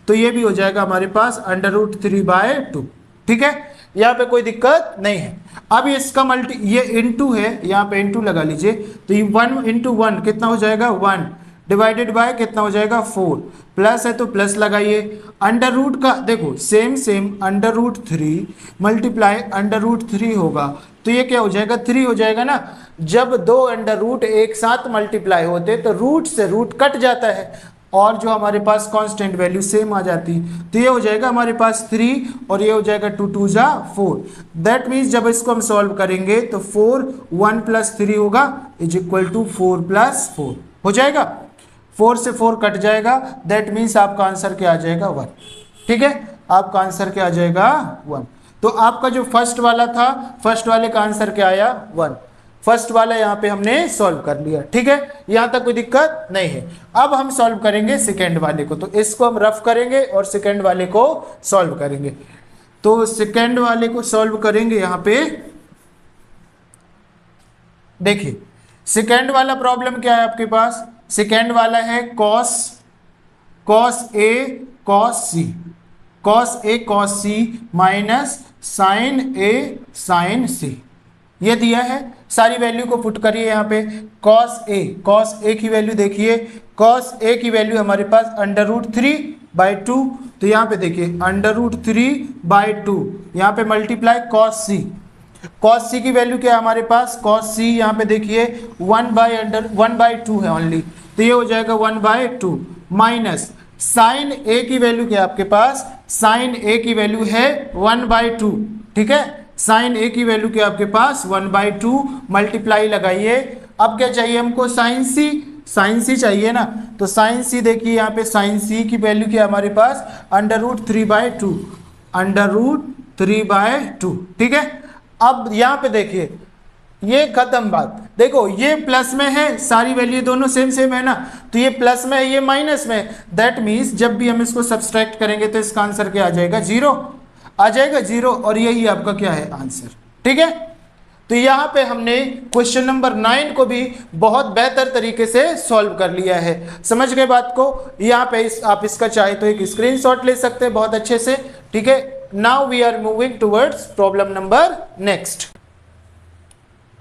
तो ये भी हो जाएगा हमारे पास अंडर रूट 3/2। ठीक है, यहाँ पे कोई दिक्कत नहीं है। अब इसका ये इंटू है, यहाँ पे इंटू लगा लीजिए, तो ये 1 इंटू 1 कितना हो जाएगा 1 डिवाइडेड बाय कितना हो जाएगा 4, प्लस है तो प्लस लगाइए। अंडर रूट का देखो same under root 3 multiply under root 3 होगा, तो ये क्या हो जाएगा 3 हो जाएगा ना। जब दो अंडर रूट एक साथ मल्टीप्लाई होते तो रूट से रूट कट जाता है और जो हमारे पास कांस्टेंट वैल्यू सेम आ जाती, तो ये हो जाएगा हमारे पास 3 और ये हो जाएगा 2 2 जा 4। दैट मीन्स जब इसको हम सॉल्व करेंगे तो 4 1 + 3 होगा इज इक्वल टू 4 + 4 हो जाएगा, 4 से 4 कट जाएगा। दैट मीन्स आपका आंसर क्या आ जाएगा 1। ठीक है, आपका आंसर क्या आ जाएगा 1। तो आपका जो फर्स्ट वाला था, फर्स्ट वाले का आंसर क्या आया 1। फर्स्ट वाला यहाँ पे हमने सॉल्व कर लिया। ठीक है, यहाँ तक कोई दिक्कत नहीं है। अब हम सॉल्व करेंगे सेकेंड वाले को, तो इसको हम रफ करेंगे और सेकेंड वाले को सॉल्व करेंगे। तो सेकेंड वाले को सॉल्व करेंगे, यहाँ पे देखिए सेकेंड वाला प्रॉब्लम क्या है आपके पास, सेकेंड वाला है cos A cos C minus sign A sign सी, ये दिया है। सारी वैल्यू को पुट करिए यहाँ पे। कॉस ए की वैल्यू देखिए, कॉस ए की वैल्यू हमारे पास अंडर रूट 3/2, तो यहाँ पे देखिए अंडर रूट 3/2, यहाँ पे मल्टीप्लाई कॉस सी, कॉस सी की वैल्यू क्या है हमारे पास, कॉस सी यहाँ पे देखिए 1/2 है ओनली, तो ये हो जाएगा 1/2 माइनस साइन ए की वैल्यू क्या है आपके पास, साइन ए की वैल्यू है 1/2, ठीक है, साइन ए की वैल्यू क्या आपके पास 1/2, मल्टीप्लाई लगाइए। अब क्या चाहिए हमको, साइन सी, साइन सी चाहिए ना, तो साइन सी देखिए यहाँ पे साइन सी की वैल्यू क्या है हमारे पास √3/2, √3/2, ठीक है। अब यहाँ पे देखिए ये खत्म बात, देखो ये प्लस में है, सारी वैल्यू दोनों सेम सेम है ना, तो ये प्लस में है ये माइनस में, दैट मीन्स जब भी हम इसको सब्सट्रैक्ट करेंगे तो इसका आंसर क्या आ जाएगा, 0 आ जाएगा, 0, और यही आपका क्या है आंसर, ठीक है। तो यहाँ पे हमने क्वेश्चन नंबर 9 को भी बहुत बेहतर तरीके से सॉल्व कर लिया है, समझ गए बात को। यहाँ पे आप इसका चाहे तो एक स्क्रीनशॉट ले सकते हैं बहुत अच्छे से, ठीक है। Now we are moving towards problem number next.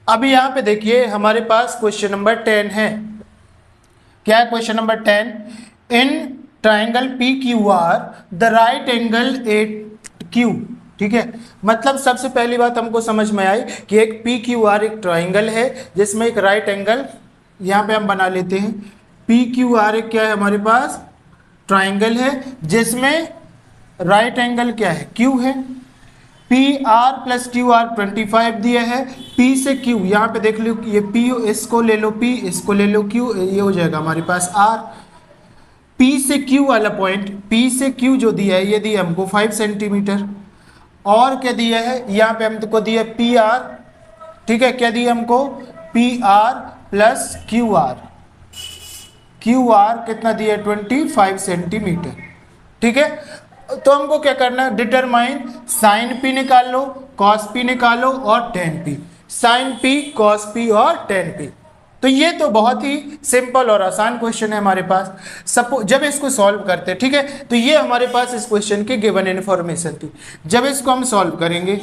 अभी यहाँ पे देखिए हमारे पास क्वेश्चन नंबर 10 है, क्या है question number 10, in triangle P Q R the right angle at Q, ठीक है। मतलब सबसे पहली बात हमको समझ में आई कि एक पी क्यू आर एक ट्राइंगल है जिसमें एक राइट एंगल, यहाँ पे हम बना लेते हैं, पी क्यू आर एक क्या है हमारे पास ट्राइंगल है जिसमें राइट एंगल क्या है, क्यू है, P R plus Q are 25 दिया है, पी से क्यू यहाँ पे देख लो, ये पी इसको ले लो, पी इसको ले लो, क्यू ये हो जाएगा हमारे पास आर, पी से क्यू वाला पॉइंट, पी से क्यू जो दिया है ये दिया हमको 5 सेंटीमीटर, और क्या दिया है यहाँ पे हमको दिया पी आर, ठीक है, क्या दिया हमको P R plus Q are, Q R कितना दिया 25 सेंटीमीटर, ठीक है। तो हमको क्या करना है, डिटरमाइन साइन पी निकाल लो, कॉस पी निकालो और tan P, sine P cos P और टेन पी। तो ये तो बहुत ही सिंपल और आसान क्वेश्चन है हमारे पास। सपोज जब इसको सॉल्व करते हैं, ठीक है, तो ये हमारे पास इस क्वेश्चन की गिवन इन्फॉर्मेशन थी। जब इसको हम सॉल्व करेंगे,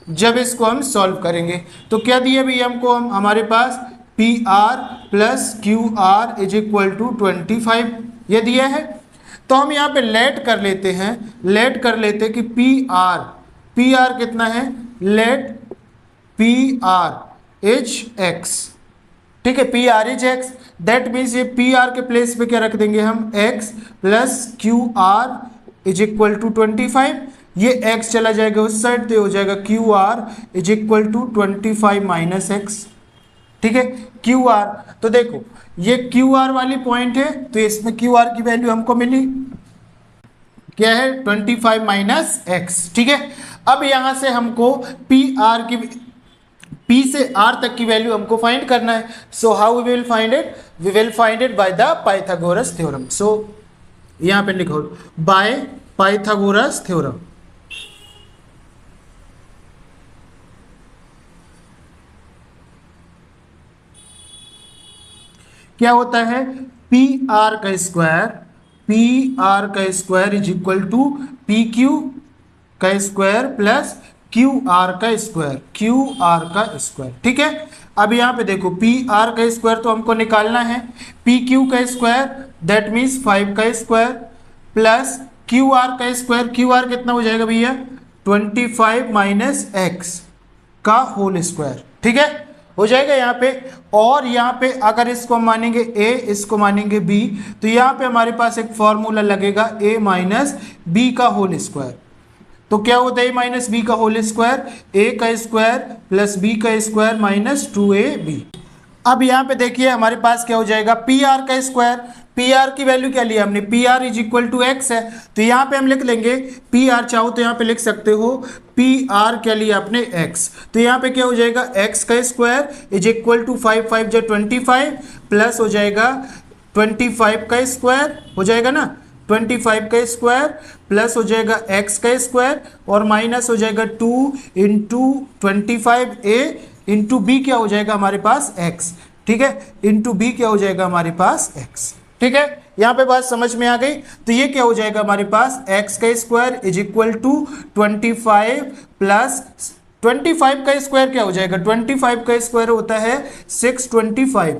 जब इसको हम सॉल्व करेंगे तो क्या दिया भैया हमको, हम हमारे पास P R plus Q R is equal to 25 ये दिया है। तो हम यहाँ पे लेट कर लेते हैं, लेट कर लेते हैं कि पी आर कितना है, let P R is x, ठीक है, P R is x, that means ये पी आर के प्लेस पे क्या रख देंगे हम x plus Q R is equal to 25, ये एक्स चला जाएगा उस साइड तो हो जाएगा Q R is equal to 25 minus x, ठीक है, क्यू आर। तो देखो ये क्यू आर वाली पॉइंट है तो इसमें क्यू आर की वैल्यू हमको मिली क्या है 25 माइनस एक्स, ठीक है। अब यहां से हमको पी आर की, पी से आर तक की वैल्यू हमको फाइंड करना है। So how we will find it, we will find it by the Pythagoras theorem. So यहां पे लिखो बाय पाइथागोरस थ्योरम। क्या होता है, पी आर का square is equal to P Q का स्क्वायर प्लस क्यू आर का स्क्वायर, ठीक है। अब यहाँ पे देखो पी आर का स्क्वायर तो हमको निकालना है, पी क्यू का स्क्वायर दैट मीन्स 5 का स्क्वायर प्लस क्यू आर का स्क्वायर, क्यू आर कितना हो जाएगा भैया 25 माइनस एक्स का होल स्क्वायर, ठीक है, हो जाएगा यहाँ पे। और यहाँ पे अगर इसको हम मानेंगे a, इसको मानेंगे b, तो यहाँ पे हमारे पास एक फॉर्मूला लगेगा a माइनस बी का होल स्क्वायर। तो क्या होता है a माइनस बी का होल स्क्वायर, a का स्क्वायर प्लस b का स्क्वायर माइनस 2ab। अब यहाँ पे देखिए हमारे पास क्या हो जाएगा पी आर का स्क्वायर, पी आर की वैल्यू क्या लिया हमने, P R is equal to x है, तो यहाँ पे हम लिख लेंगे पी आर, चाहो तो यहाँ पे लिख सकते हो पी आर क्या लिया आपने एक्स, तो यहाँ पे क्या हो जाएगा एक्स का स्क्वायर इज इक्वल टू 5 5 जो 25 प्लस हो जाएगा 25 का स्क्वायर हो जाएगा ना, 25 का स्क्वायर प्लस हो जाएगा एक्स का स्क्वायर और माइनस हो जाएगा 2 इंटू 25a इंटू बी क्या हो जाएगा हमारे पास x, ठीक है, इंटू बी क्या हो जाएगा हमारे पास x, ठीक है। यहाँ पे बात समझ में आ गई। तो ये क्या हो जाएगा हमारे पास x का square is equal to 25 plus 25 का स्क्वायर क्या हो जाएगा, 25 का स्क्वायर होता है 625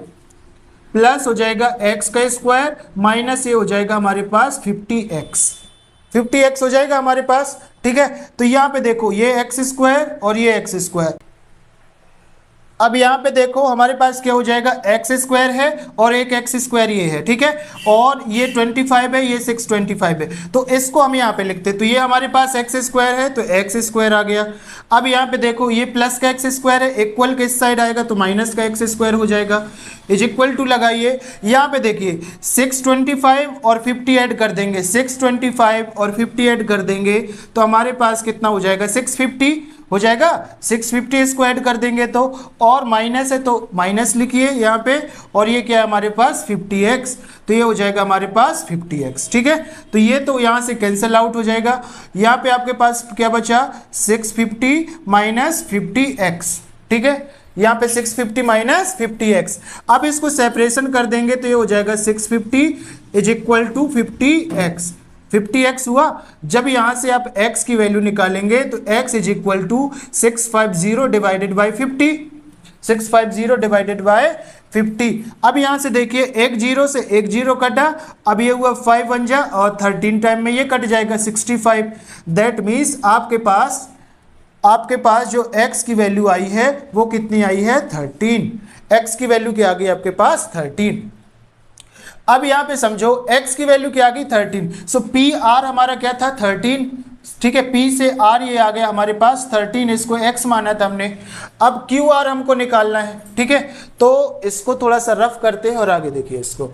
प्लस हो जाएगा x का स्क्वायर माइनस ये हो जाएगा हमारे पास 50x हो जाएगा हमारे पास। ठीक है। तो यहाँ पे देखो ये एक्स स्क्वायर और ये एक्स स्क्वायर। अब यहाँ पे देखो हमारे पास क्या हो जाएगा, एक्स स्क्वायर है और एक एक्स स्क्वायर ये है, ठीक है, और ये 25 है, ये 625 है, तो इसको हम यहाँ पे लिखते हैं। तो ये हमारे पास एक्स स्क्वायर है तो एक्स स्क्वायर आ गया। अब यहाँ पे देखो ये प्लस का एक्स स्क्वायर है, इक्वल के इस साइड आएगा तो माइनस का एक्स स्क्वायर हो जाएगा, इज इक्वल टू लगाइए। यहाँ पे देखिए 625 और 50 ऐड कर देंगे, 625 और 50 ऐड कर देंगे तो हमारे पास कितना हो जाएगा, 650 हो जाएगा। 650 इसको ऐड कर देंगे तो, और माइनस है तो माइनस लिखिए यहाँ पे, और ये क्या है हमारे पास 50x, तो ये हो जाएगा हमारे पास 50x, ठीक है। तो ये तो यहाँ से कैंसिल आउट हो जाएगा। यहाँ पे आपके पास क्या बचा, 650 माइनस 50x, ठीक है, यहाँ पे 650 माइनस 50x। अब इसको सेपरेशन कर देंगे तो ये हो जाएगा 650 is equal to 50x, 50x हुआ। जब यहाँ से आप x की वैल्यू निकालेंगे तो x is equal to 650 divided by 50, 650 divided by 50। अब यहाँ से देखिए एक जीरो से एक जीरो कटा, अब ये हुआ 5 बन जा और 13 टाइम में ये कट जाएगा 65। दैट मीन्स आपके पास जो x की वैल्यू आई है वो कितनी आई है, 13। x की वैल्यू क्या आ गई आपके पास, 13। अब यहाँ पे समझो x की वैल्यू क्या आ गई, 13। सो पी आर हमारा क्या था, 13, ठीक है, P से R ये आ गया हमारे पास 13, इसको x माना था हमने। अब क्यू आर हमको निकालना है, ठीक है, तो इसको थोड़ा सा रफ करते हैं और आगे देखिए इसको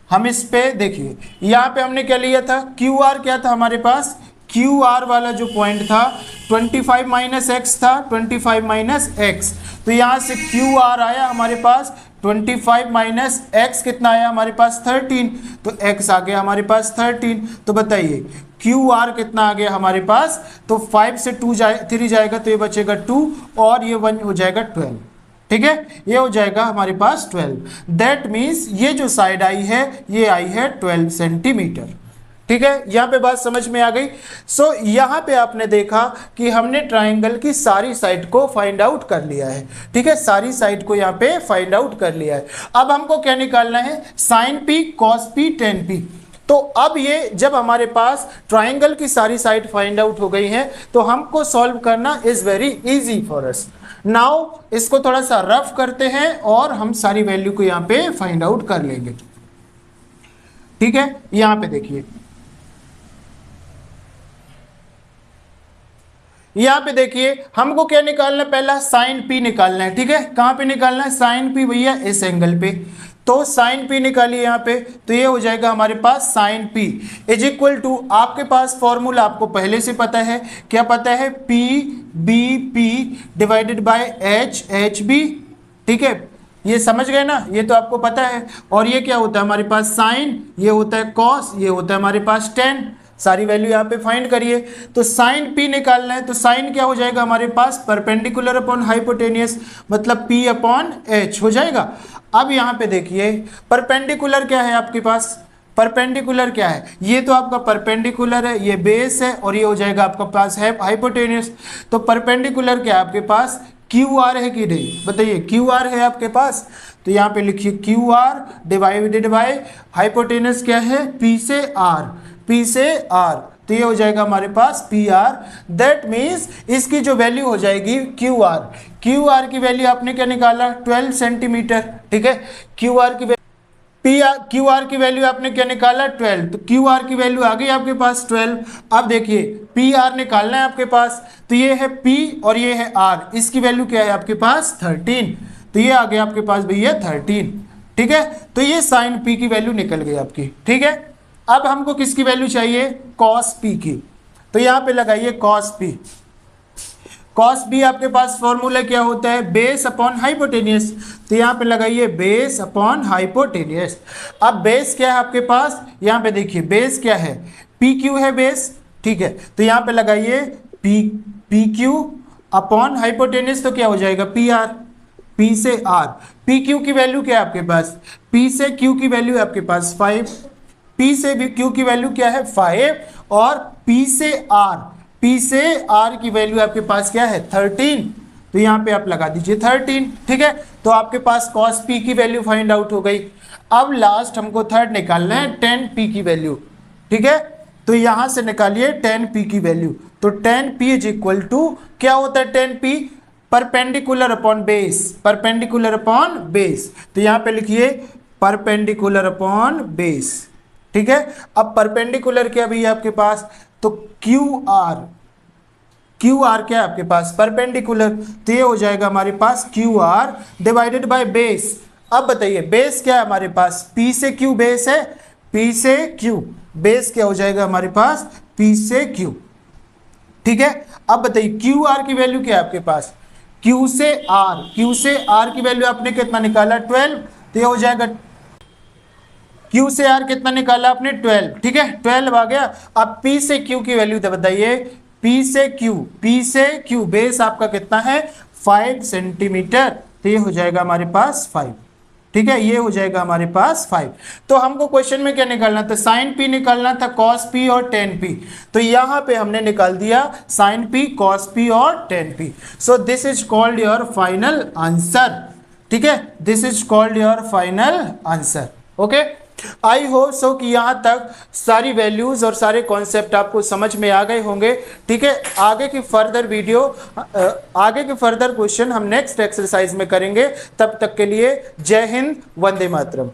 हम इस पे देखिए, यहाँ पे हमने क्या लिया था, क्यू आर क्या था हमारे पास, क्यू आर वाला जो पॉइंट था 25 माइनस एक्स था, 25 माइनस एक्स, तो यहाँ से क्यू आर आया हमारे पास 25 माइनस एक्स कितना आया हमारे पास 13, तो x आ गया हमारे पास 13। तो बताइए क्यू आर कितना आ गया हमारे पास, तो 5 से 3 जाएगा तो ये बचेगा 2 और ये 1 हो जाएगा 12, ठीक है, ये हो जाएगा हमारे पास 12। दैट मीन्स ये जो साइड आई है ये आई है 12 सेंटीमीटर, ठीक है, यहाँ पे बात समझ में आ गई। सो यहाँ पे आपने देखा कि हमने ट्राइंगल की सारी साइड को फाइंड आउट कर लिया है, ठीक है, सारी साइड को यहाँ पे फाइंड आउट कर लिया है। अब हमको क्या निकालना है, sine P, cos P, tan P. तो अब ये जब हमारे पास ट्राइंगल की सारी साइड फाइंड आउट हो गई है तो हमको सॉल्व करना is very easy for us. Now इसको थोड़ा सा रफ करते हैं और हम सारी वैल्यू को यहाँ पे फाइंड आउट कर लेंगे, ठीक है। यहाँ पे देखिए, यहाँ पे देखिए हमको क्या निकालना है, पहला साइन पी निकालना है, ठीक है। कहाँ पे निकालना है, साइन पी भैया इस एंगल पे, तो साइन पी निकालिए यहाँ पे, तो ये हो जाएगा हमारे पास sine P is equal to, आपके पास फॉर्मूला आपको पहले से पता है, क्या पता है, P B P divided by H B, ठीक है, ये समझ गए ना, ये तो आपको पता है। और ये क्या होता है हमारे पास साइन, ये होता है कॉस, ये होता है हमारे पास टेन। सारी वैल्यू यहाँ पे फाइंड करिए। तो साइन पी निकालना है, तो साइन क्या हो जाएगा हमारे पास, परपेंडिकुलर अपॉन हाइपोटेनियस, मतलब पी अपॉन एच हो जाएगा। अब यहाँ पे देखिए परपेंडिकुलर क्या है आपके पास, परपेंडिकुलर क्या है, ये तो आपका परपेंडिकुलर है, ये बेस है, और ये हो जाएगा आपका पास है हाइपोटेनियस। तो परपेंडिकुलर क्या है आपके पास, क्यू आर है कि नहीं, बताइए, क्यू आर है आपके पास, तो यहाँ पे लिखिए Q R divided by hypotenuse क्या है, पी से आर, पी से आर, तो ये हो जाएगा हमारे पास पी आर। दैट मीन्स इसकी जो वैल्यू हो जाएगी क्यू आर की वैल्यू आपने क्या निकाला, 12 सेंटीमीटर, ठीक है। क्यू आर की वैल्यू आपने क्या निकाला, 12, तो क्यू आर की वैल्यू आ गई आपके पास 12। अब देखिए पी आर निकालना है आपके पास, तो ये है पी और ये है आर, इसकी वैल्यू क्या है आपके पास 13, तो ये आ गया आपके पास भैया 13, ठीक है। तो ये साइन पी की वैल्यू निकल गई आपकी, ठीक है। अब हमको किसकी वैल्यू चाहिए, कॉस पी की, तो यहाँ पे लगाइए कॉस पी। कॉस बी आपके पास फॉर्मूला क्या होता है, बेस अपॉन हाइपोटेनियस, तो यहाँ पे लगाइए बेस अपॉन हाइपोटेनियस। अब बेस क्या है आपके पास, यहाँ पे देखिए बेस क्या है, पी क्यू है बेस, ठीक है, तो यहाँ पे लगाइए पी क्यू अपॉन हाइपोटेनियस, तो क्या हो जाएगा पी आर, पी से आर, पी क्यू की वैल्यू क्या है आपके पास, पी से क्यू की वैल्यू है आपके पास 5, पी से भी क्यू की वैल्यू क्या है 5, और पी से आर की वैल्यू आपके पास क्या है 13, तो यहाँ पे आप लगा दीजिए 13, ठीक है। तो आपके पास कॉस पी की वैल्यू फाइंड आउट हो गई। अब लास्ट हमको थर्ड निकालना है 10 पी की वैल्यू, ठीक है, तो यहाँ से निकालिए 10 पी की वैल्यू, तो tan p is equal to क्या होता है tan p, perpendicular upon base, perpendicular upon base. तो यहाँ पे लिखिए परपेंडिकुलर अपॉन बेस, ठीक है। अब परपेंडिकुलर क्या भी है आपके पास, तो क्यू आर, क्यू आर क्या है आपके पास, परपेंडिकुलर, तो ये हो जाएगा हमारे पास Q R divided by base. अब बताइए बेस क्या है हमारे पास, P से Q बेस है, P से Q बेस क्या हो जाएगा हमारे पास, P से Q, ठीक है। अब बताइए क्यू आर की वैल्यू क्या है आपके पास, Q से R, Q से R की वैल्यू आपने कितना निकाला 12, तो ये हो जाएगा Q से R कितना निकाला आपने 12, ठीक है 12 आ गया। अब P से Q की वैल्यू तो बताइए, P से Q, P से Q बेस आपका कितना है 5 सेंटीमीटर, तो ये हो जाएगा हमारे पास 5, ठीक है, ये हो जाएगा हमारे पास 5। तो हमको क्वेश्चन में क्या निकालना था, साइन P निकालना था, कॉस P और टेन P, तो यहाँ पे हमने निकाल दिया साइन P, कॉस P और ten P। So this is called your final answer, ठीक है, this is called your final answer. Okay, I hope so कि यहाँ तक सारी वैल्यूज और सारे कॉन्सेप्ट आपको समझ में आ गए होंगे, ठीक है। आगे की फर्दर वीडियो, आगे के फर्दर क्वेश्चन हम नेक्स्ट एक्सरसाइज में करेंगे। तब तक के लिए जय हिंद, वंदे मातरम।